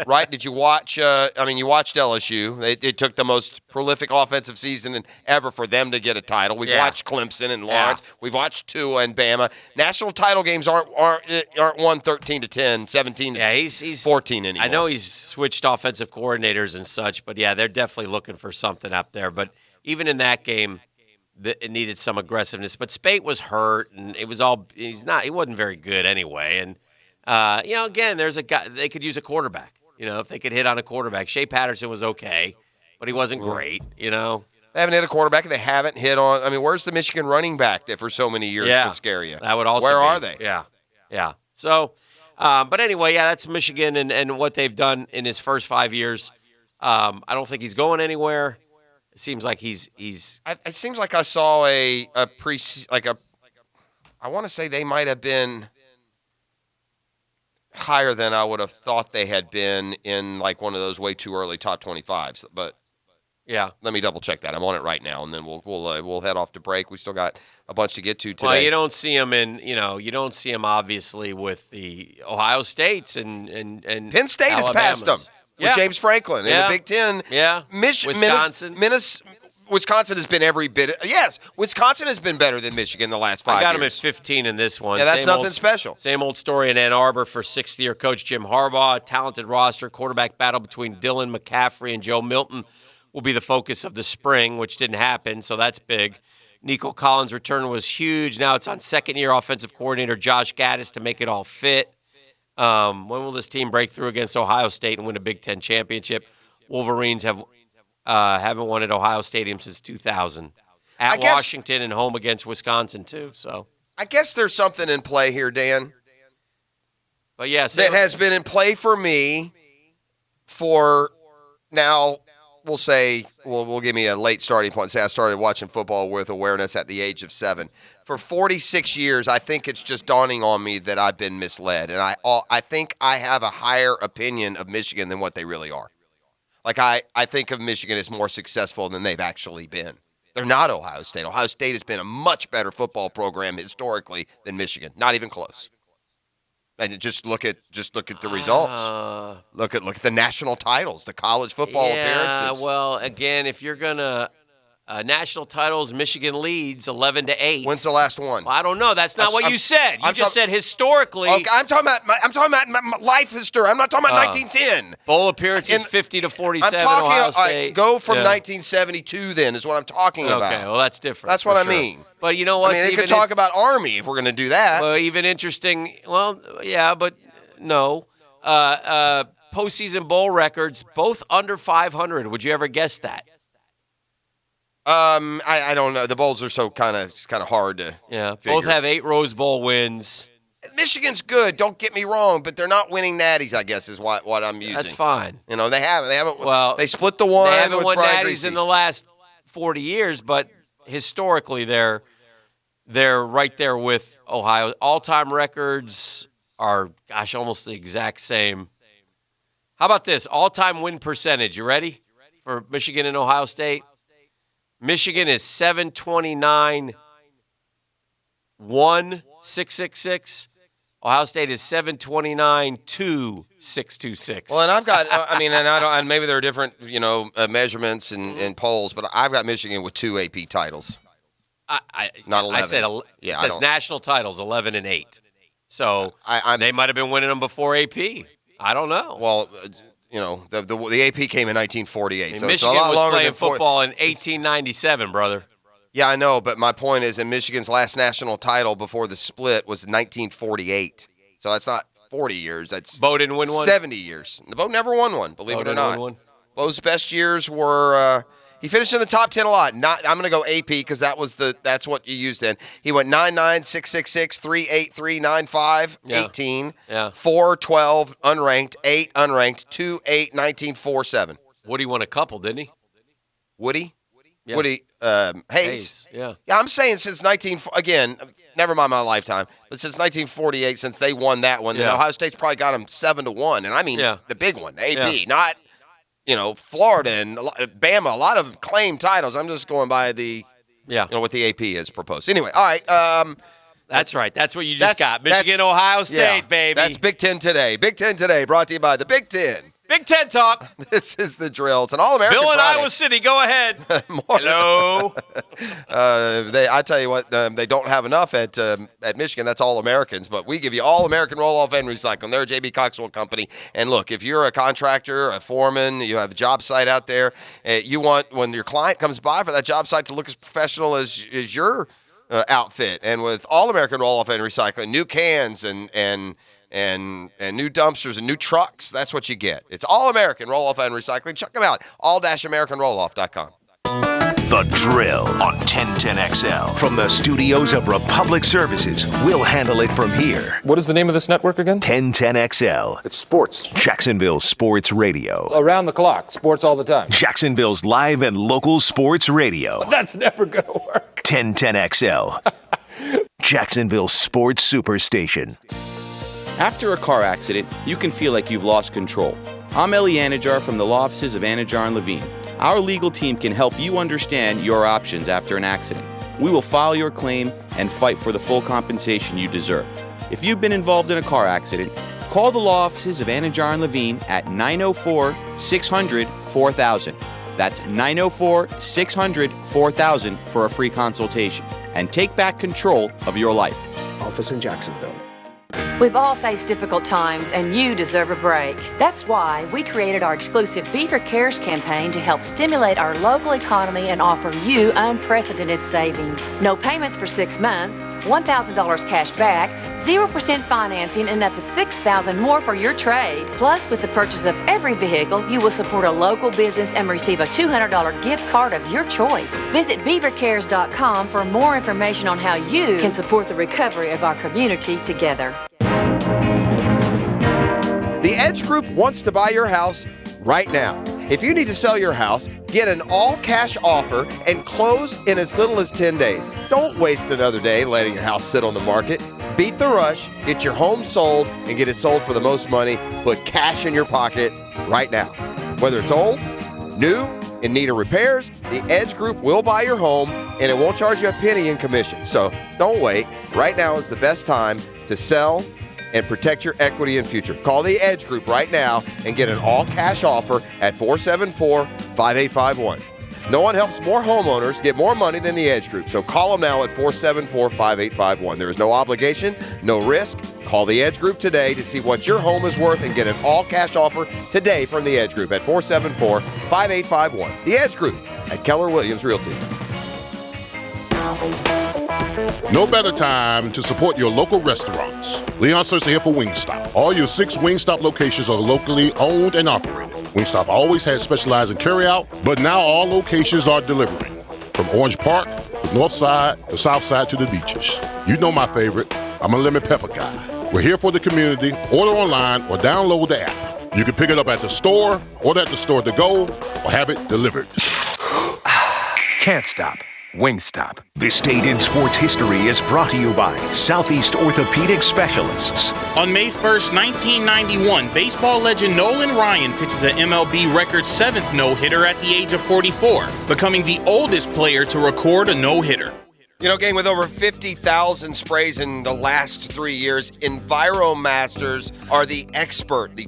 Right? Did you watch? You watched LSU. They took the most prolific offensive season ever for them to get a title. We've watched Clemson and Lawrence. We've watched Tua and Bama. National title games aren't won 13-10, 17-14 anymore. I know he's switched offensive coordinators and such, but yeah, they're definitely looking for something up there. But even in that game, it needed some aggressiveness. But Spate was hurt, and he wasn't very good anyway, and. Again, there's a guy they could use a quarterback. If they could hit on a quarterback, Shea Patterson was okay, but he wasn't great. They haven't hit a quarterback, and they haven't hit on. I mean, where's the Michigan running back that for so many years could scare you? That would also. Where are they? Yeah. So, but anyway, that's Michigan and what they've done in his first 5 years. I don't think he's going anywhere. It seems like he's. It seems like I saw I want to say they might have been higher than I would have thought they had been in like one of those way too early top 25s. But yeah, let me double check that. I'm on it right now, and then we'll head off to break. We still got a bunch to get to today. Well, you don't see him you don't see him obviously with the Ohio States and Penn State Alabamas. has passed them with James Franklin in the Big Ten. Yeah, Wisconsin. Wisconsin has been every bit. Yes, Wisconsin has been better than Michigan the last 5 years. I got him at 15 in this one. Yeah, that's nothing special. Same old story in Ann Arbor for sixth-year coach Jim Harbaugh. Talented roster, quarterback battle between Dylan McCaffrey and Joe Milton will be the focus of the spring, which didn't happen, so that's big. Nico Collins' return was huge. Now it's on second-year offensive coordinator Josh Gaddis to make it all fit. When will this team break through against Ohio State and win a Big Ten championship? Wolverines haven't won at Ohio Stadium since 2000. At Washington and home against Wisconsin, too. So I guess there's something in play here, Dan. But yes, that has been in play for me for now. We'll say, we'll give me a late starting point. Say I started watching football with awareness at the age of 7. For 46 years, I think it's just dawning on me that I've been misled, and I think I have a higher opinion of Michigan than what they really are. Like, I think of Michigan as more successful than they've actually been. They're not Ohio State. Ohio State has been a much better football program historically than Michigan. Not even close. And just look at the results. Look at the national titles, the college football appearances. Well, again, if you're gonna national titles, Michigan leads 11-8. When's the last one? Well, I don't know. That's not what you said. You just said historically. Okay, I'm talking about my life history. I'm not talking about 1910. Bowl appearances 50-47. Ohio State. Go from 1972. Then is what I'm talking about. Okay, well that's different. That's what I mean. But you know what? They could talk about Army if we're going to do that. Well, even interesting. Well, yeah, but no. Postseason bowl records, both under 500. Would you ever guess that? I don't know. The bowls are so kind of hard to figure. Both have 8 Rose Bowl wins. Michigan's good. Don't get me wrong, but they're not winning natties. I guess is what I'm using. That's fine. They haven't. Well, they split the one. They haven't with won Brian natties Griese. in the last 40 years, but historically they're right there with Ohio. All-time records are almost the exact same. How about this? All-time win percentage. You ready for Michigan and Ohio State? Michigan is 729-1-666. Ohio State is 729-2-626. Well, and I've got, and maybe there are different, measurements and polls, but I've got Michigan with 2 AP titles. Not 11. I said, it says national titles 11-8. So they might have been winning them before AP. I don't know. Well, the AP came in 1948. So Michigan it's a lot was longer playing than football in 1897, brother. Yeah, I know, but my point is, in Michigan's last national title before the split was 1948. So that's not 40 years. That's Bo didn't win one? 70 years. The Bo never won one, believe it or not. Win one? Bo's best years were he finished in the top 10 a lot. I'm going to go AP because that's what you used then. He went 9-9, 6-6-6, 3-8-3, 9-5, 18, 4-12 unranked, 8 unranked, 2-8, 19, 4-7. Woody won a couple, didn't he? Woody? Woody Hayes. Yeah. Yeah, I'm saying since again, never mind my lifetime, but since 1948, since they won that one, then Ohio State's probably got them 7-1, and I mean the big one, AP, not Florida and Bama. A lot of claimed titles. I'm just going by the what the AP has proposed. Anyway, all right. That's right. That's what you just got. Michigan, Ohio State, baby. That's Big Ten Today. Big Ten Today, brought to you by the Big Ten. Big Ten talk. This is the drill. It's an All-American Bill in Friday. Iowa City, go ahead. Hello. I tell you what, they don't have enough at Michigan. That's All-Americans, but we give you All-American Roll-Off and Recycling. They're a J.B. Coxwell company. And look, if you're a contractor, a foreman, you have a job site out there, you want, when your client comes by, for that job site to look as professional as your outfit. And with All-American Roll-Off and Recycling, new cans and new dumpsters and new trucks, that's what you get. It's All-American Roll-Off and Recycling. Check them out, all-americanrolloff.com. The Drill on 1010XL. From the studios of Republic Services, we'll handle it from here. What is the name of this network again? 1010XL. It's sports. Jacksonville Sports Radio. Around the clock. Sports all the time. Jacksonville's live and local sports radio. That's never going to work. 1010XL. Jacksonville Sports Superstation. After a car accident, you can feel like you've lost control. I'm Eli Anajar from the law offices of Anajar and Levine. Our legal team can help you understand your options after an accident. We will file your claim and fight for the full compensation you deserve. If you've been involved in a car accident, call the law offices of Anajar and Levine at 904-600-4000. That's 904-600-4000 for a free consultation. And take back control of your life. Office in Jacksonville. We've all faced difficult times, and you deserve a break. That's why we created our exclusive Beaver Cares campaign to help stimulate our local economy and offer you unprecedented savings. No payments for 6 months, $1,000 cash back, 0% financing, and up to $6,000 more for your trade. Plus, with the purchase of every vehicle, you will support a local business and receive a $200 gift card of your choice. Visit beavercares.com for more information on how you can support the recovery of our community together. The Edge Group wants to buy your house right now. If you need to sell your house, get an all-cash offer and close in as little as 10 days. Don't waste another day letting your house sit on the market. Beat the rush, get your home sold, and get it sold for the most money. Put cash in your pocket right now. Whether it's old, new, in need of repairs, the Edge Group will buy your home, and it won't charge you a penny in commission. So don't wait. Right now is the best time to sell and protect your equity and future. Call the Edge Group right now and get an all-cash offer at 474-5851. No one helps more homeowners get more money than the Edge Group, so call them now at 474-5851. There is no obligation, no risk. Call the Edge Group today to see what your home is worth and get an all-cash offer today from the Edge Group at 474-5851. The Edge Group at Keller Williams Realty. No better time to support your local restaurants. Leon Searcy here for Wingstop. All your 6 Wingstop locations are locally owned and operated. Wingstop always had specialized in carryout, but now all locations are delivering. From Orange Park, the north side, the south side to the beaches. You know my favorite, I'm a lemon pepper guy. We're here for the community. Order online or download the app. You can pick it up at the store, order at the store to go, or have it delivered. Can't stop. Wingstop. This date in sports history is brought to you by Southeast Orthopedic Specialists. On May 1st, 1991, baseball legend Nolan Ryan pitches an MLB record 7th no-hitter at the age of 44, becoming the oldest player to record a no-hitter. You know, gang, with over 50,000 sprays in the last 3 years, EnviroMasters are the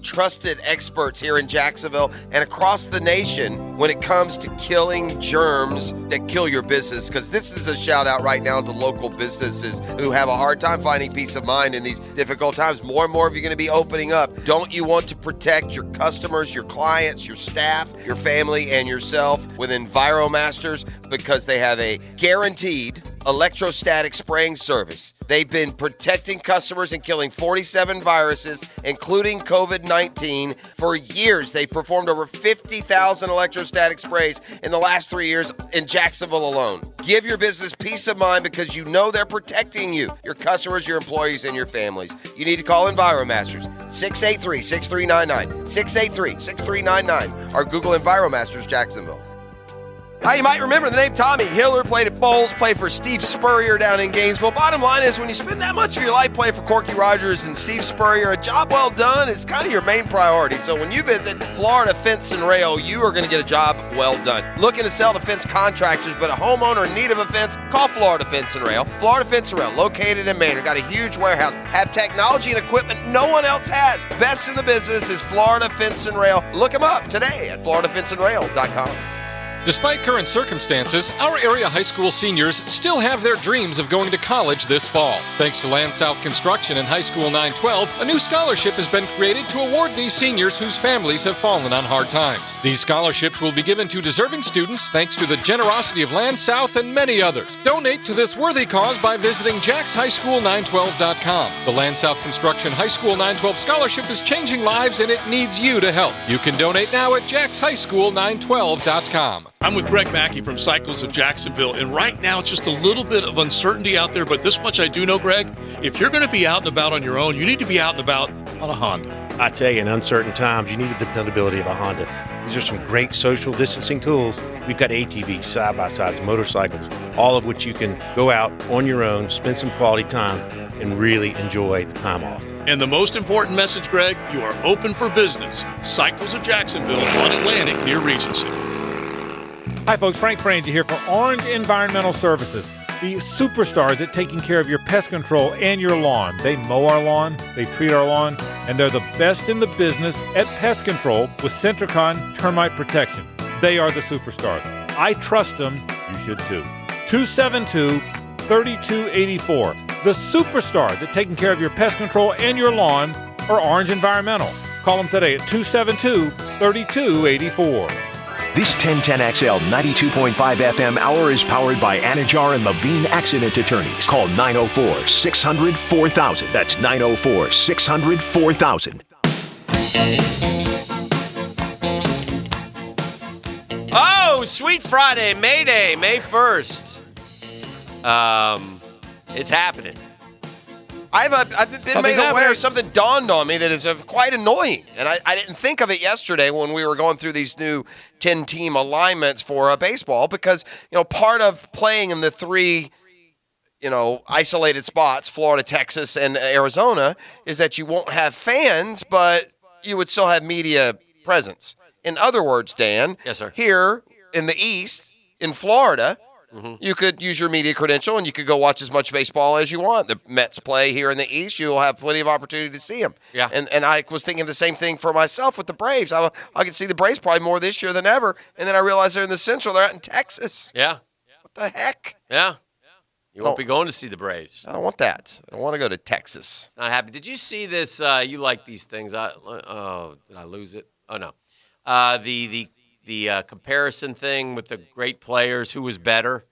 trusted experts here in Jacksonville and across the nation when it comes to killing germs that kill your business. Because this is a shout out right now to local businesses who have a hard time finding peace of mind in these difficult times. More and more of you are going to be opening up. Don't you want to protect your customers, your clients, your staff, your family, and yourself with EnviroMasters? Because they have a guaranteed electrostatic spraying service. They've been protecting customers and killing 47 viruses, including COVID-19, for years. They've performed over 50,000 electrostatic sprays in the last 3 years in Jacksonville alone. Give your business peace of mind because you know they're protecting you, your customers, your employees, and your families. You need to call EnviroMasters, 683-6399, 683-6399, or Google EnviroMasters Jacksonville. You might remember the name Tommy Hiller, played at Bowles, played for Steve Spurrier down in Gainesville. Bottom line is, when you spend that much of your life playing for Corky Rogers and Steve Spurrier, a job well done is kind of your main priority. So when you visit Florida Fence and Rail, you are going to get a job well done. Looking to sell to fence contractors, but a homeowner in need of a fence, call Florida Fence and Rail. Florida Fence and Rail, located in Manor, got a huge warehouse, have technology and equipment no one else has. Best in the business is Florida Fence and Rail. Look them up today at floridafenceandrail.com. Despite current circumstances, our area high school seniors still have their dreams of going to college this fall. Thanks to Land South Construction and High School 912, a new scholarship has been created to award these seniors whose families have fallen on hard times. These scholarships will be given to deserving students thanks to the generosity of Land South and many others. Donate to this worthy cause by visiting jackshighschool912.com. The Land South Construction High School 912 scholarship is changing lives and it needs you to help. You can donate now at jackshighschool912.com. I'm with Greg Mackey from Cycles of Jacksonville, and right now it's just a little bit of uncertainty out there, but this much I do know, Greg, if you're going to be out and about on your own, you need to be out and about on a Honda. I tell you, in uncertain times, you need the dependability of a Honda. These are some great social distancing tools. We've got ATVs, side-by-sides, motorcycles, all of which you can go out on your own, spend some quality time, and really enjoy the time off. And the most important message, Greg, you are open for business. Cycles of Jacksonville on Atlantic near Regency. Hi folks, Frank Frangie here for Orange Environmental Services, the superstars at taking care of your pest control and your lawn. They mow our lawn, they treat our lawn, and they're the best in the business at pest control with Centricon Termite Protection. They are the superstars. I trust them, you should too. 272-3284. The superstars at taking care of your pest control and your lawn are Orange Environmental. Call them today at 272-3284. This 1010XL 92.5 FM hour is powered by Anajar and Levine Accident Attorneys. Call 904-600-4000. That's 904-600-4000. Oh, Sweet Friday, May Day, May 1st. It's happening. I've been made aware. Something dawned on me that is quite annoying, and I didn't think of it yesterday when we were going through these new 10-team alignments for baseball, because part of playing in the three isolated spots, Florida, Texas, and Arizona, is that you won't have fans, but you would still have media presence. In other words, Dan, yes, sir. Here in the East, in Florida, you could use your media credential and you could go watch as much baseball as you want. The Mets play here in the East. You'll have plenty of opportunity to see them. Yeah. And I was thinking the same thing for myself with the Braves. I could see the Braves probably more this year than ever. And then I realized they're in the Central. They're out in Texas. Yeah. What the heck? Yeah. You won't be going to see the Braves. I don't want that. I don't want to go to Texas. It's not happening. Did you see this? You like these things. Did I lose it? Oh, no. The comparison thing with the great players, who was better,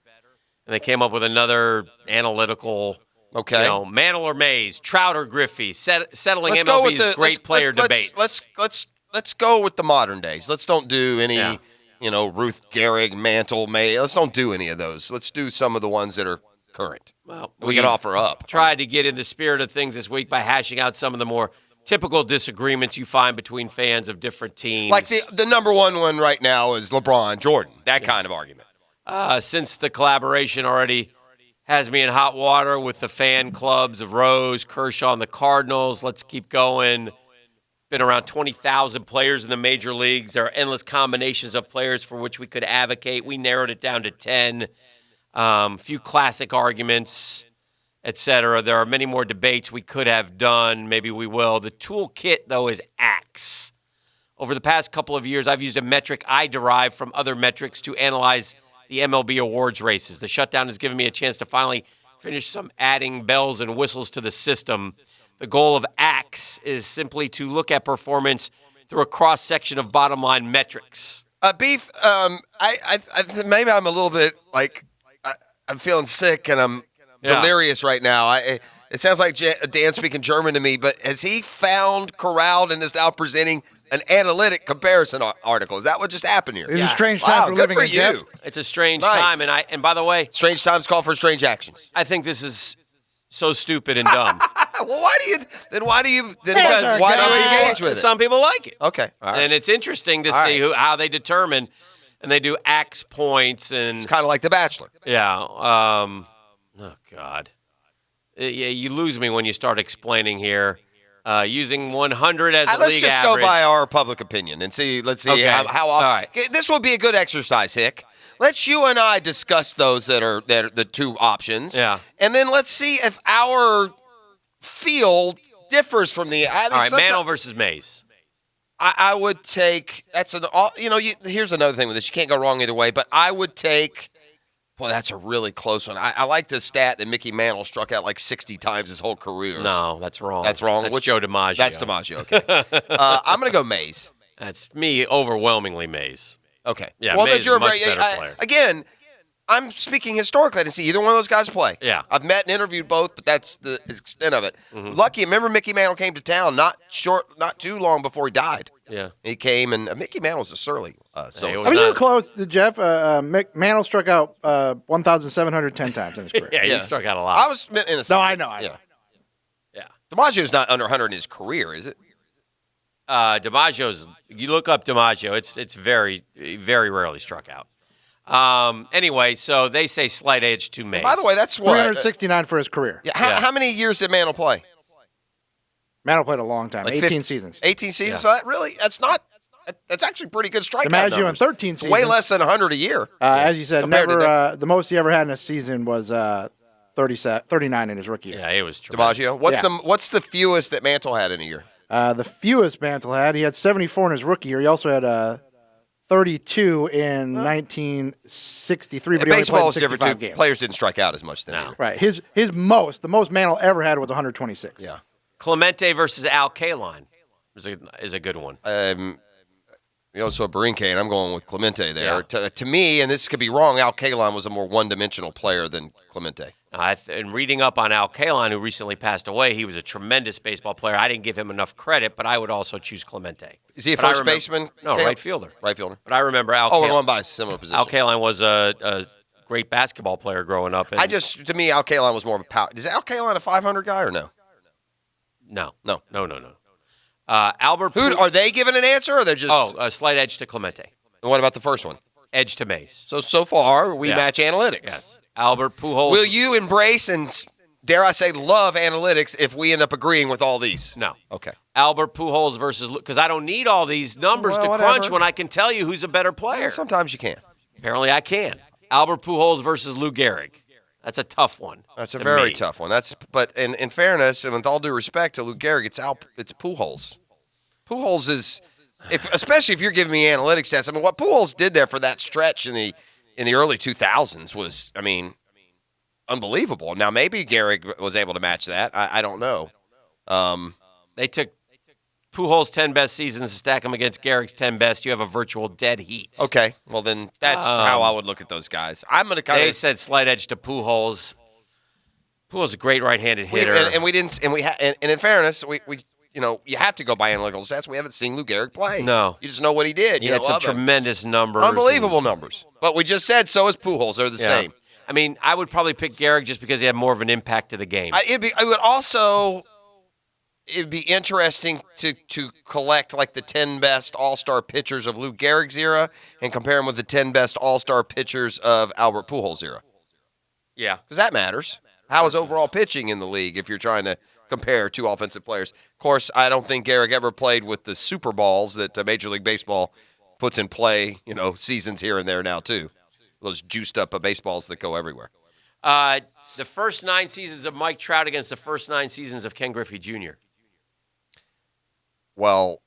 and they came up with another analytical. Okay. Mantle or Mays, Trout or Griffey, settling MLB's great player debates. Let's go with the modern days. Let's don't do any, Ruth Gehrig, Mantle, May. Let's don't do any of those. Let's do some of the ones that are current. Well, we can offer up. Tried to get in the spirit of things this week by hashing out some of the more typical disagreements you find between fans of different teams. Like the number one right now is LeBron, Jordan, that kind of argument. Since the collaboration already has me in hot water with the fan clubs of Rose, Kershaw, and the Cardinals, let's keep going. Been around 20,000 players in the major leagues. There are endless combinations of players for which we could advocate. We narrowed it down to 10. Few classic arguments, etc. There are many more debates we could have done. Maybe we will. The toolkit, though, is AXE. Over the past couple of years, I've used a metric I derived from other metrics to analyze the MLB awards races. The shutdown has given me a chance to finally finish adding bells and whistles to the system. The goal of AXE is simply to look at performance through a cross-section of bottom-line metrics. Beef, maybe I'm a little bit I'm feeling sick and I'm delirious right now. It sounds like Dan speaking German to me, but has he corralled and is now presenting an analytic comparison article? Is that what just happened here? It's a strange time for living in Jeff. It's a strange time, and by the way, strange times call for strange actions. I think this is so stupid and dumb. Well, why do you engage with it? Some people like it. Okay, all right. And it's interesting to see how they determine and they do axe points, and it's kind of like The Bachelor. Yeah. Oh God. Yeah, you lose me when you start explaining here. Using 100 as a league Let's just average. go by our public opinion and see. Let's see Okay. how All right. This will be a good exercise, Hick. Let's you and I discuss those that are the two options. Yeah. And then let's see if our field differs from the. All right, Mantle versus Mays. I would take. That's here's another thing with this. You can't go wrong either way. But I would take. Boy, that's a really close one. I like the stat that Mickey Mantle struck out like 60 times his whole career. No, that's wrong. That's wrong. That's Joe DiMaggio. That's DiMaggio. Okay. I'm going to go Mays. That's me overwhelmingly Mays. Okay. Yeah, well, Mays is a much better player. Again, I'm speaking historically. I didn't see either one of those guys play. Yeah. I've met and interviewed both, but that's the extent of it. Mm-hmm. Lucky, remember Mickey Mantle came to town not too long before he died. Yeah. He came, and Mickey Mantle was a surly. You were close, Jeff. Mantle struck out 1,710 times in his career. Yeah, he struck out a lot. I was in a. No, I know. Yeah. DiMaggio's not under 100 in his career, is it? DiMaggio's. You look up DiMaggio. It's very, very rarely struck out. Anyway, so they say slight edge to Mays. By the way, that's what 369 for his career. Yeah. How many years did Mantle play? Mantle played a long time, Like 18 seasons. 18 seasons. Yeah. So that's actually pretty good strikeout DiMaggio in numbers. 13 It's seasons. way less than 100 a year. As you said, compared to never. The most he ever had in a season was 39 in his rookie year. Yeah, it was tremendous. DiMaggio. What's the fewest that Mantle had in a year? The fewest Mantle had, he had 74 in his rookie year. He also had 32 in 1963, but he only Baseball played is different 65 too. games. Players didn't strike out as much then. Either. Right. The most Mantle ever had was 126. Yeah. Clemente versus Al Kaline is a good one. So Barinque, and I'm going with Clemente there. Yeah. To me, and this could be wrong, Al Kaline was a more one-dimensional player than Clemente. And reading up on Al Kaline, who recently passed away, he was a tremendous baseball player. I didn't give him enough credit, but I would also choose Clemente. Is he a But I first remember- baseman? No, Kale? right fielder. Right fielder. But I remember Al. We're Kaline. going by a similar position. Al Kaline was a great basketball player growing up. And to me, Al Kaline was more of a power. Is Al Kaline a 500 guy or no? No. No. Albert. Are they giving an answer, or they're just? a slight edge to Clemente. And what about the first one? Edge to Mays. So far, we match analytics. Yes. Albert Pujols. Will you embrace and, dare I say, love analytics if we end up agreeing with all these? No. Okay. Albert Pujols versus, because I don't need all these numbers to crunch whatever. when I can tell you who's a better player. Well, sometimes you can. Apparently I can. Albert Pujols versus Lou Gehrig. That's a tough one. That's a to very me. tough one. But in fairness, and with all due respect to Lou Gehrig, it's Pujols. Pujols is, especially if you're giving me analytics stats. I mean, what Pujols did there for that stretch in the early 2000s was, unbelievable. Now maybe Gehrig was able to match that. I don't know. They took Pujols' 10 best seasons and stack them against Gehrig's 10 best. You have a virtual dead heat. Okay, well then that's how I would look at those guys. I'm going to kind They of. said slight edge to Pujols. Pujols is a great right-handed hitter. And in fairness, we you have to go by analytical stats. We haven't seen Lou Gehrig play. No. You just know what he did. He had some tremendous numbers. Unbelievable numbers. But we just said so is Pujols. They're the same. I mean, I would probably pick Gehrig just because he had more of an impact to the game. It'd be interesting to collect like the 10 best all-star pitchers of Lou Gehrig's era and compare them with the 10 best all-star pitchers of Albert Pujols' era. Yeah. Because that matters. How is overall pitching in the league if you're trying to compare two offensive players? Of course, I don't think Gehrig ever played with the Super Balls that Major League Baseball puts in play, seasons here and there now too. Those juiced up baseballs that go everywhere. The first 9 seasons of Mike Trout against the first 9 seasons of Ken Griffey Jr. Well,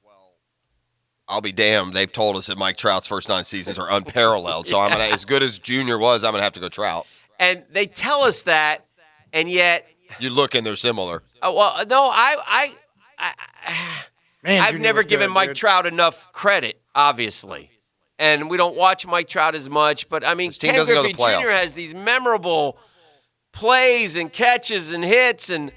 I'll be damned. They've told us that Mike Trout's first 9 seasons are unparalleled. So I'm gonna, as good as Junior was, I'm gonna have to go Trout. And they tell us that, and yet you look and they're similar. Well, no, I've never given Mike Trout Trout enough credit, obviously. And we don't watch Mike Trout as much, but I mean, team Ken doesn't go to Griffey the playoffs. Jr. has these memorable plays and catches and hits, and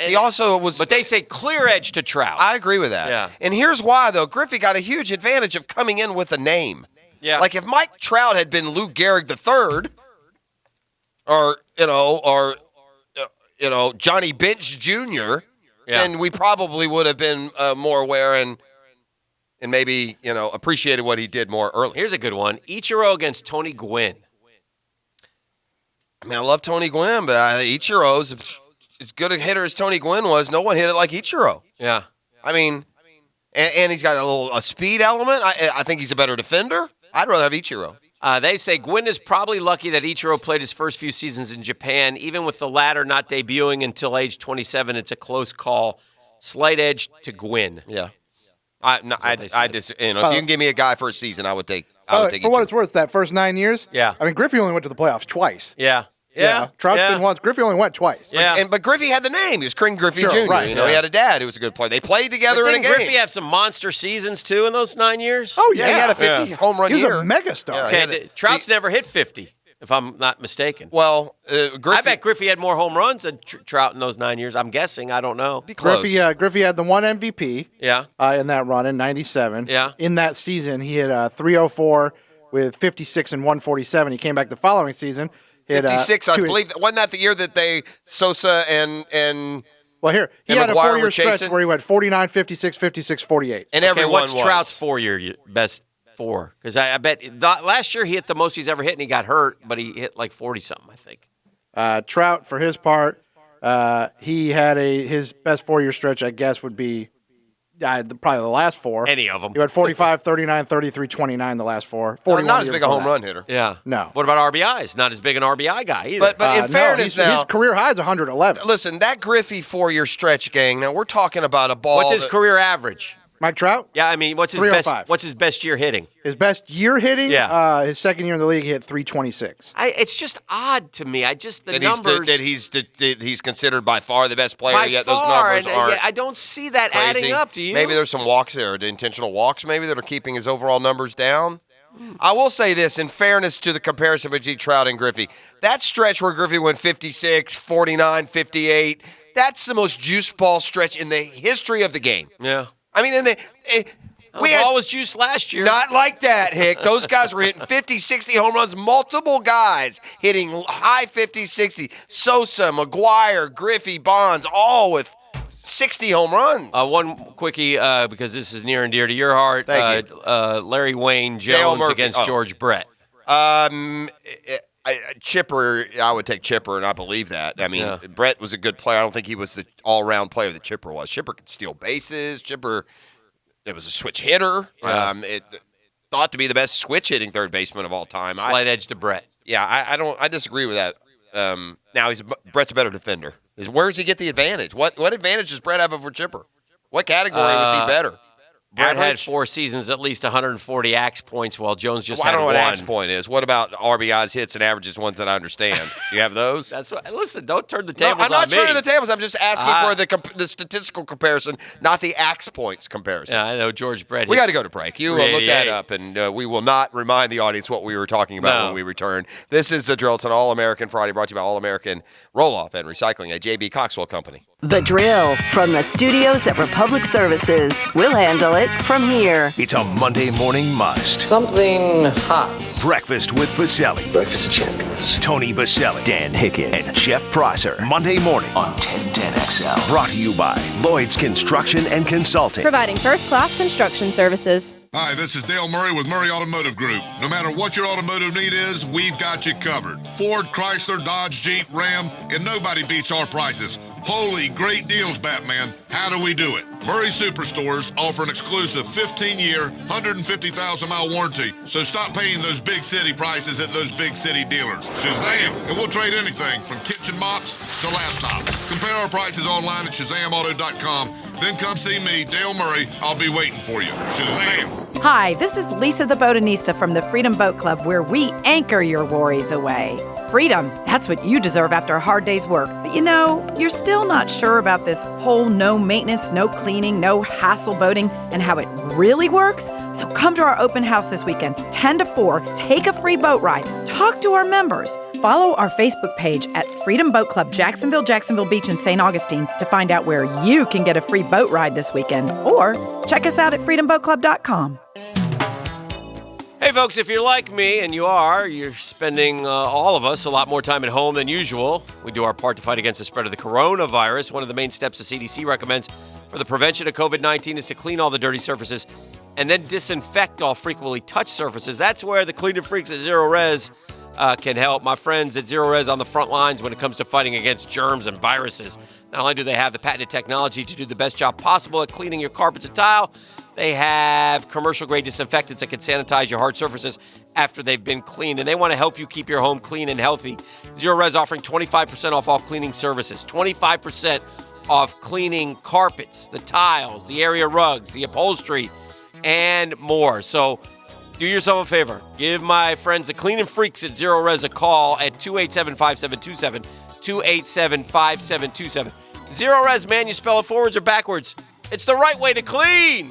he also was. But they say clear edge to Trout. I agree with that. Yeah. And here's why, though. Griffey got a huge advantage of coming in with a name. Yeah. Like if Mike Trout had been Lou Gehrig III, or Johnny Bench Jr., then we probably would have been more aware. And and maybe, appreciated what he did more early. Here's a good one. Ichiro against Tony Gwynn. I mean, I love Tony Gwynn, but Ichiro's as good a hitter as Tony Gwynn was. No one hit it like Ichiro. Yeah. I mean, and he's got a speed element. I think he's a better defender. I'd rather have Ichiro. They say Gwynn is probably lucky that Ichiro played his first few seasons in Japan. Even with the latter not debuting until age 27, it's a close call. Slight edge to Gwynn. Yeah. If you can give me a guy for a season, I would take Ichiro. For what it's worth, that first 9 years, Yeah. I mean, Griffey only went to the playoffs twice. Yeah. Trout's been once. Griffey only went twice. But Griffey had the name. He was King Griffey Sure, Jr. right, He had a dad who was a good player. They played together in a Didn't game. Griffey have some monster seasons, too, in those 9 years? Oh, Yeah, he had a 50 home run He was year. a megastar. Okay, Trout's never hit 50, if I'm not mistaken. Well, I bet Griffey had more home runs than Trout in those 9 years. I'm guessing. I don't know. Griffey had the one MVP Yeah. in that run in 97. Yeah. In that season, he hit 304 with 56 and 147. He came back the following season. Hit, 56, I believe. Wasn't that the year that Sosa and Well, here, he and had a McGuire 4-year were stretch chasing? where he went 49, 56, 56, 48. And everyone what's was. Trout's 4-year best four? Because I bet last year he hit the most he's ever hit, and he got hurt, but he hit like 40-something, I think. Trout, for his part, he had his best 4-year stretch, I guess, would be probably the last four. Any of them. He went 45, 39, 33, 29 the last four. 41 not as year big a before home that. run hitter. Yeah. No. What about RBIs? Not as big an RBI guy either. But in fairness his now, career high is 111. listen, that Griffey 4-year stretch, gang. Now we're talking about a ball. What's his career average? Mike Trout? Yeah, I mean, what's his 305. What's his best year hitting? His best year hitting? Yeah. His second year in the league, he hit 326. It's just odd to me. The that numbers. he's considered by far the best player. By Yet far, those numbers and, aren't. I don't see that crazy. adding up. Do you? Maybe there's some walks there, the intentional walks, maybe that are keeping his overall numbers down. I will say this, in fairness to the comparison between Trout and Griffey, that stretch where Griffey went 56, 49, 58, that's the most juice ball stretch in the history of the game. Yeah. I mean, the ball was juiced last year. Not like that, Hick. Those guys were hitting 50, 60 home runs. Multiple guys hitting high 50, 60. Sosa, McGuire, Griffey, Bonds, all with 60 home runs. One quickie, because this is near and dear to your heart. Thank you. Larry Wayne Dale Jones Murphy. against George Brett. Chipper, I would take Chipper, and I believe that. I mean, Brett was a good player. I don't think he was the all-around player that Chipper was. Chipper could steal bases. Chipper, it was a switch hitter. Yeah. It thought to be the best switch-hitting third baseman of all time. Slight edge to Brett. Yeah, I disagree with that. Now Brett's a better defender. Where does he get the advantage? What advantage does Brett have over Chipper? What category was he better? Brett had 4 seasons, at least 140 axe points, while Jones just I had don't know what one. axe point is. What about RBIs, hits, and averages, ones that I understand? Do you have those? That's what. Listen, don't turn the tables I'm on not me. turning the tables. I'm just asking for the statistical comparison, not the axe points comparison. Yeah, I know George Brett. We got to go to break. You look that 388. up, and we will not remind the audience what we were talking about when we return. This is the Drill. It's an All-American Friday brought to you by All-American Roll-Off and Recycling at J.B. Coxwell Company. The Drill from the studios at Republic Services. We'll handle it from here. It's a Monday morning must. Something hot. Breakfast with Baselli. Breakfast of Champions. Tony Baselli, Dan Hicken, and Jeff Prosser. Monday morning on 1010XL. Brought to you by Lloyd's Construction and Consulting. Providing first-class construction services. Hi, this is Dale Murray with Murray Automotive Group. No matter what your automotive need is, we've got you covered. Ford, Chrysler, Dodge, Jeep, Ram, and nobody beats our prices. Holy great deals, Batman. How do we do it? Murray Superstores offer an exclusive 15-year, 150,000-mile warranty, so stop paying those big city prices at those big city dealers. Shazam! And we'll trade anything from kitchen mops to laptops. Compare our prices online at ShazamAuto.com. Then come see me, Dale Murray. I'll be waiting for you. Shazam! Hi, this is Lisa the Botanista from the Freedom Boat Club, where we anchor your worries away. Freedom, that's what you deserve after a hard day's work. But you know, you're still not sure about this whole no maintenance, no cleaning, no hassle boating and how it really works? So come to our open house this weekend, 10 to 4, take a free boat ride, talk to our members. Follow our Facebook page at Freedom Boat Club Jacksonville, Jacksonville Beach, and St. Augustine to find out where you can get a free boat ride this weekend. Or check us out at freedomboatclub.com. Hey, folks, if you're like me, and you're spending, all of us, a lot more time at home than usual. We do our part to fight against the spread of the coronavirus. One of the main steps the CDC recommends for the prevention of COVID-19 is to clean all the dirty surfaces and then disinfect all frequently touched surfaces. That's where the cleaning freaks at Zero Res can help. My friends at Zero Res on the front lines when it comes to fighting against germs and viruses. Not only do they have the patented technology to do the best job possible at cleaning your carpets and tile, they have commercial-grade disinfectants that can sanitize your hard surfaces after they've been cleaned, and they want to help you keep your home clean and healthy. Zero Res offering 25% off all cleaning services, 25% off cleaning carpets, the tiles, the area rugs, the upholstery, and more. So do yourself a favor. Give my friends, the Cleaning Freaks at Zero Res, a call at 287-5727, 287-5727. Zero Res, man, you spell it forwards or backwards. It's the right way to clean.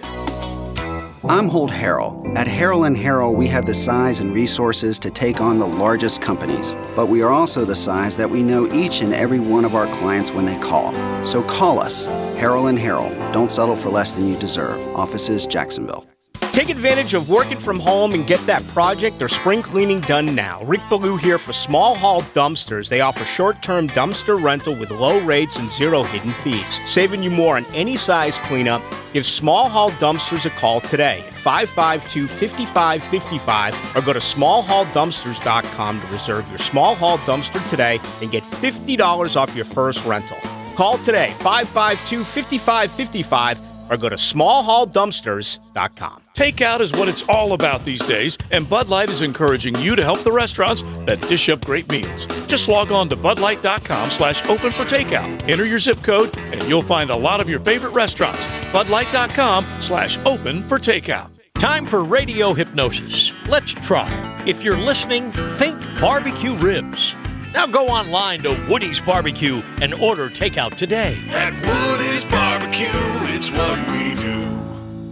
I'm Holt Harrell. At Harrell & Harrell, we have the size and resources to take on the largest companies. But we are also the size that we know each and every one of our clients when they call. So call us, Harrell & Harrell. Don't settle for less than you deserve. Offices, Jacksonville. Take advantage of working from home and get that project or spring cleaning done now. Rick Ballou here for Small Haul Dumpsters. They offer short-term dumpster rental with low rates and zero hidden fees. Saving you more on any size cleanup. Give Small Haul Dumpsters a call today at 552-5555 or go to smallhauldumpsters.com to reserve your Small Haul dumpster today and get $50 off your first rental. Call today, 552-5555 or go to smallhauldumpsters.com. Takeout is what it's all about these days, and Bud Light is encouraging you to help the restaurants that dish up great meals. Just log on to budlight.com/open for takeout. Enter your zip code, and you'll find a lot of your favorite restaurants. budlight.com/open for takeout. Time for radio hypnosis. Let's try. If you're listening, think barbecue ribs. Now go online to Woody's Barbecue and order takeout today. At Woody's Barbecue, it's what we do.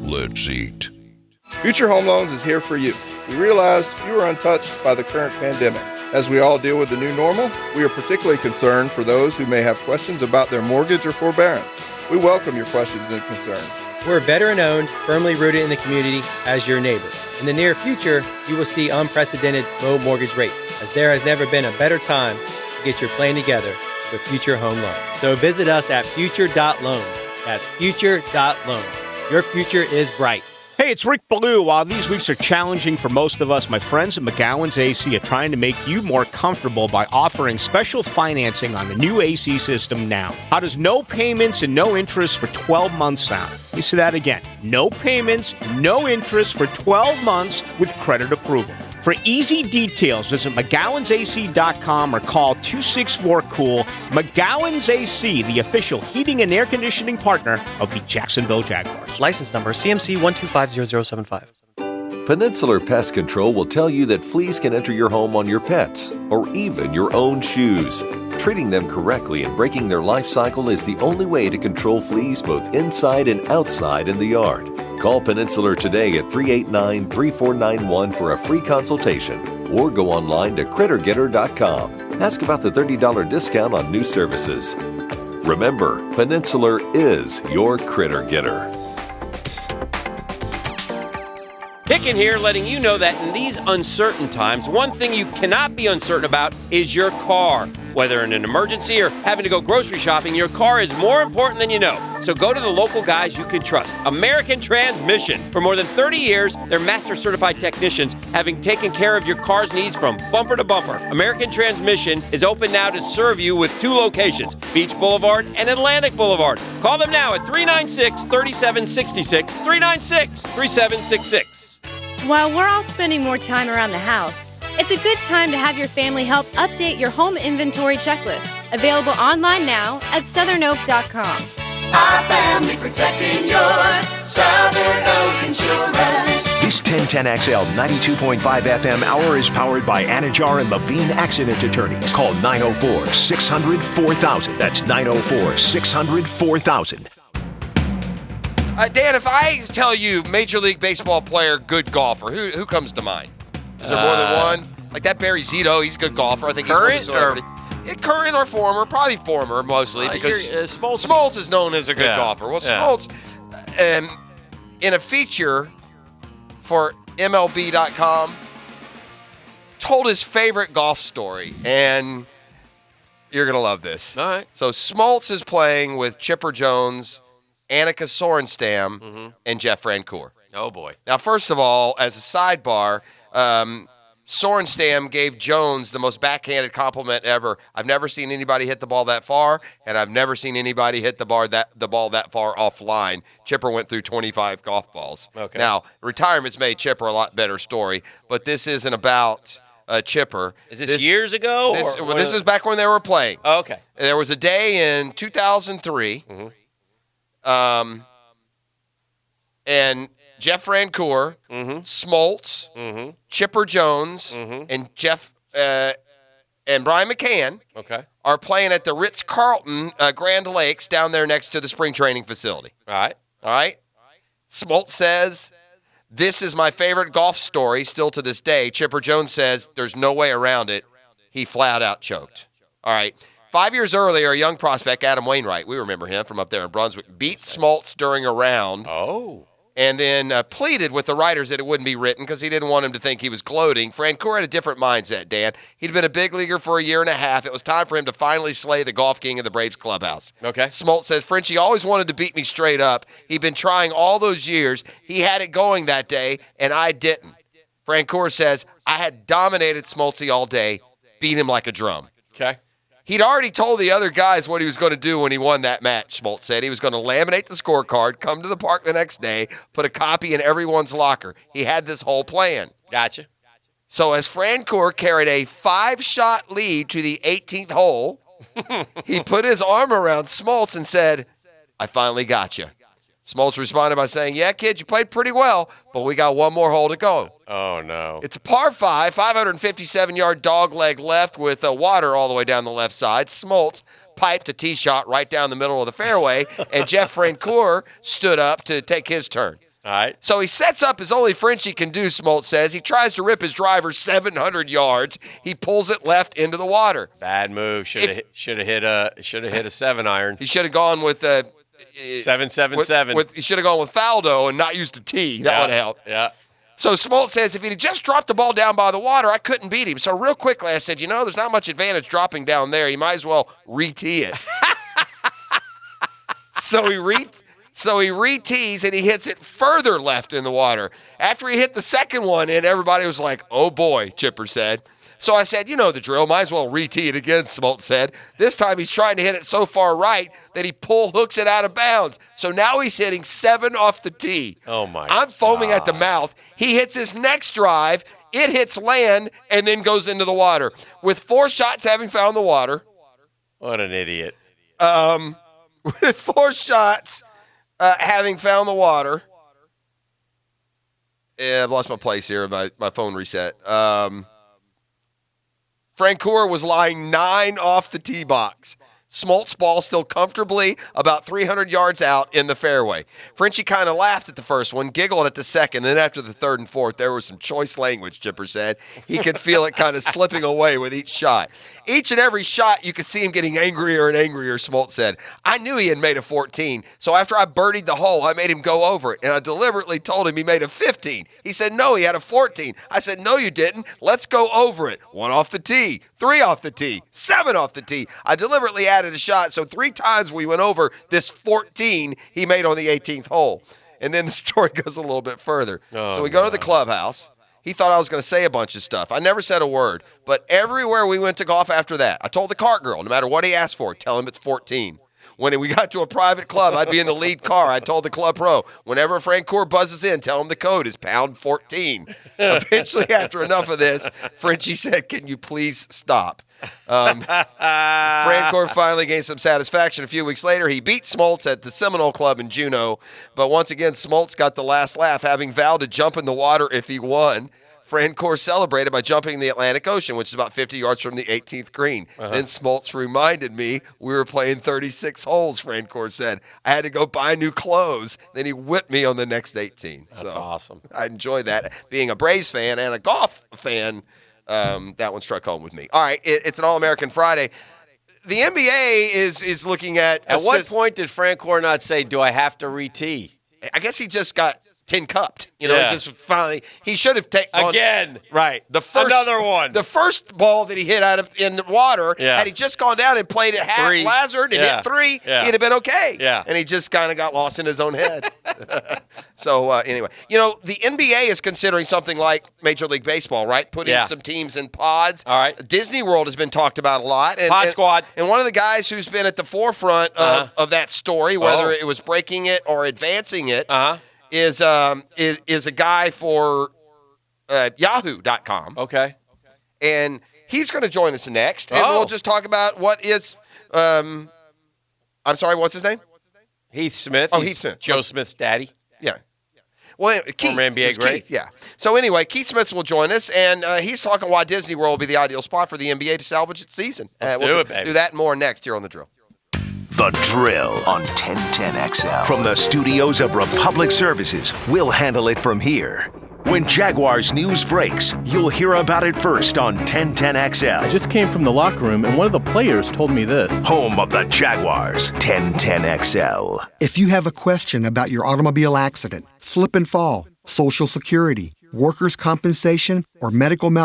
Let's eat. Future Home Loans is here for you. We realize you are untouched by the current pandemic. As we all deal with the new normal, we are particularly concerned for those who may have questions about their mortgage or forbearance. We welcome your questions and concerns. We're veteran-owned, firmly rooted in the community as your neighbor. In the near future, you will see unprecedented low mortgage rates, as there has never been a better time to get your plan together with Future Home Loans. So visit us at future.loans. That's future.loans. Your future is bright. Hey, it's Rick Ballou. While these weeks are challenging for most of us, my friends at McGowan's AC are trying to make you more comfortable by offering special financing on the new AC system now. How does no payments and no interest for 12 months sound? Let me say that again. No payments, no interest for 12 months with credit approval. For easy details, visit McGowan'sAC.com or call 264-COOL. McGowan's AC, the official heating and air conditioning partner of the Jacksonville Jaguars. License number CMC 1250075. Peninsular Pest Control will tell you that fleas can enter your home on your pets or even your own shoes. Treating them correctly and breaking their life cycle is the only way to control fleas both inside and outside in the yard. Call Peninsular today at 389-3491 for a free consultation or go online to CritterGetter.com. Ask about the $30 discount on new services. Remember, Peninsular is your Critter Getter. Hicken here, letting you know that in these uncertain times, one thing you cannot be uncertain about is your car. Whether in an emergency or having to go grocery shopping, your car is more important than you know. So go to the local guys you can trust. American Transmission. For more than 30 years, they're master certified technicians, having taken care of your car's needs from bumper to bumper. American Transmission is open now to serve you with 2 locations, Beach Boulevard and Atlantic Boulevard. Call them now at 396-3766, 396-3766. While we're all spending more time around the house, it's a good time to have your family help update your home inventory checklist. Available online now at southernoak.com. Our family protecting yours. Southern Oak Insurance. This 1010XL 92.5 FM hour is powered by Anajar and Levine Accident Attorneys. Call 904-600-4000. That's 904-600-4000. Dan, if I tell you Major League Baseball player, good golfer, who comes to mind? Is there more than one? Like that Barry Zito, he's a good golfer. I think current he's current or former, probably former mostly because Smoltz is known as a good golfer. Well, Smoltz, in a feature for MLB.com, told his favorite golf story, and you're gonna love this. All right. So Smoltz is playing with Chipper Jones, Annika Sorenstam, and Jeff Francoeur. Oh, boy. Now, first of all, as a sidebar, Sorenstam gave Jones the most backhanded compliment ever. I've never seen anybody hit the ball that far, and I've never seen anybody hit the ball that far offline. Chipper went through 25 golf balls. Okay. Now, retirement's made Chipper a lot better story, but this isn't about Chipper. Is this years ago? This is back when they were playing. Oh, okay. There was a day in 2003, and Jeff Francoeur, Smoltz, Chipper Jones, and and Brian McCann are playing at the Ritz-Carlton Grand Lakes down there next to the spring training facility. All right. Smoltz says, "This is my favorite golf story still to this day." Chipper Jones says, "There's no way around it. He flat out choked." All right. 5 years earlier, a young prospect, Adam Wainwright, we remember him from up there in Brunswick, beat Smoltz during a round. Oh. And then pleaded with the writers that it wouldn't be written because he didn't want him to think he was gloating. Francoeur had a different mindset, Dan. He'd been a big leaguer for a year and a half. It was time for him to finally slay the golf king of the Braves clubhouse. Okay. Smoltz says, "Frenchie always wanted to beat me straight up. He'd been trying all those years. He had it going that day, and I didn't." Francoeur says, "I had dominated Smoltzy all day, beat him like a drum." Okay. He'd already told the other guys what he was going to do when he won that match, Smoltz said. He was going to laminate the scorecard, come to the park the next day, put a copy in everyone's locker. He had this whole plan. Gotcha. So as Francoeur carried a 5-shot lead to the 18th hole, he put his arm around Smoltz and said, "I finally got you." Smoltz responded by saying, "Yeah, kid, you played pretty well, but we got one more hole to go." Oh, no. It's a par 5, 557-yard dog leg left with water all the way down the left side. Smoltz piped a tee shot right down the middle of the fairway, and Jeff Francoeur stood up to take his turn. All right. So he sets up as only Frenchie can do, Smoltz says. He tries to rip his driver 700 yards. He pulls it left into the water. Bad move. Should have hit a 7-iron. He should have gone with 777. He should have gone with Faldo and not used a tee. That would have helped. Yeah. So Smoltz says, if he'd just dropped the ball down by the water, I couldn't beat him. So real quickly, I said, there's not much advantage dropping down there. You might as well re-tee it. So he re-tees and he hits it further left in the water. After he hit the second one in, everybody was like, "Oh boy," Chipper said. So I said, "You know the drill. Might as well re-tee it again," Smoltz said. This time he's trying to hit it so far right that he hooks it out of bounds. So now he's hitting 7 off the tee. Oh, my I'm foaming at the mouth. He hits his next drive. It hits land and then goes into the water. With 4 shots having found the water. What an idiot. With 4 shots having found the water. Yeah, I've lost my place here. My phone reset. Francoeur was lying 9 off the tee box. Smoltz ball still comfortably about 300 yards out in the fairway. Frenchie kind of laughed at the first one, giggled at the second. Then after the third and fourth, there was some choice language, Chipper said. He could feel it kind of slipping away with each shot. Each and every shot, you could see him getting angrier and angrier, Smoltz said. I knew he had made a 14, so after I birdied the hole, I made him go over it, and I deliberately told him he made a 15. He said, no, he had a 14. I said, no, you didn't. Let's go over it. 1 off the tee, 3 off the tee, 7 off the tee. I deliberately added a shot, so 3 times we went over this 14 he made on the 18th hole. And then the story goes a little bit further. So we go to the clubhouse. He thought I was going to say a bunch of stuff. I never said a word. But everywhere we went to golf after that, I told the cart girl, no matter what he asked for, tell him it's 14. When we got to a private club, I'd be in the lead car. I told the club pro, whenever Francoeur buzzes in, tell him the code is pound 14. Eventually, after enough of this, Frenchie said, can you please stop? Francoeur finally gained some satisfaction. A few weeks later, he beat Smoltz at the Seminole Club in Juneau. But once again, Smoltz got the last laugh, having vowed to jump in the water if he won. Francoeur celebrated by jumping in the Atlantic Ocean, which is about 50 yards from the 18th green. Then Smoltz reminded me we were playing 36 holes, Francoeur said. I had to go buy new clothes. Then he whipped me on the next 18. That's awesome. I enjoyed that. Being a Braves fan and a golf fan, that one struck home with me. All right, it's an All-American Friday. The NBA is looking at... At what point did Francoeur not say, do I have to re-tee? I guess he just got tin cupped. You know, Yeah. just finally he should have taken Again. Right, the first Another one. The first ball that he hit out of in the water, Yeah. had he just gone down and played it haphazard and Yeah. hit 3, Yeah. he'd have been okay. Yeah. And he just kind of got lost in his own head. So anyway, you know, the NBA is considering something like Major League Baseball, right? Putting Yeah. some teams in pods. All right. Disney World has been talked about a lot. And, Pod Squad. And one of the guys who's been at the forefront of that story, whether it was breaking it or advancing it, is a guy for Yahoo.com. Okay. And he's going to join us next. And we'll just talk about what is, I'm sorry, what's his name? Heath Smith. Oh, He's Heath Smith. Joe Smith's daddy. Yeah. Well, Keith. Former NBA It's great. Keith, yeah. So anyway, Keith Smith will join us, and he's talking why Disney World will be the ideal spot for the NBA to salvage its season. Let's We'll do it, baby. Do that and more next here on The Drill. The Drill on 1010XL. From the studios of Republic Services, we'll handle it from here. When Jaguars news breaks, you'll hear about it first on 1010XL. I just came from the locker room, and one of the players told me this. Home of the Jaguars, 1010XL. If you have a question about your automobile accident, slip and fall, Social Security, workers' compensation, or medical malpractice,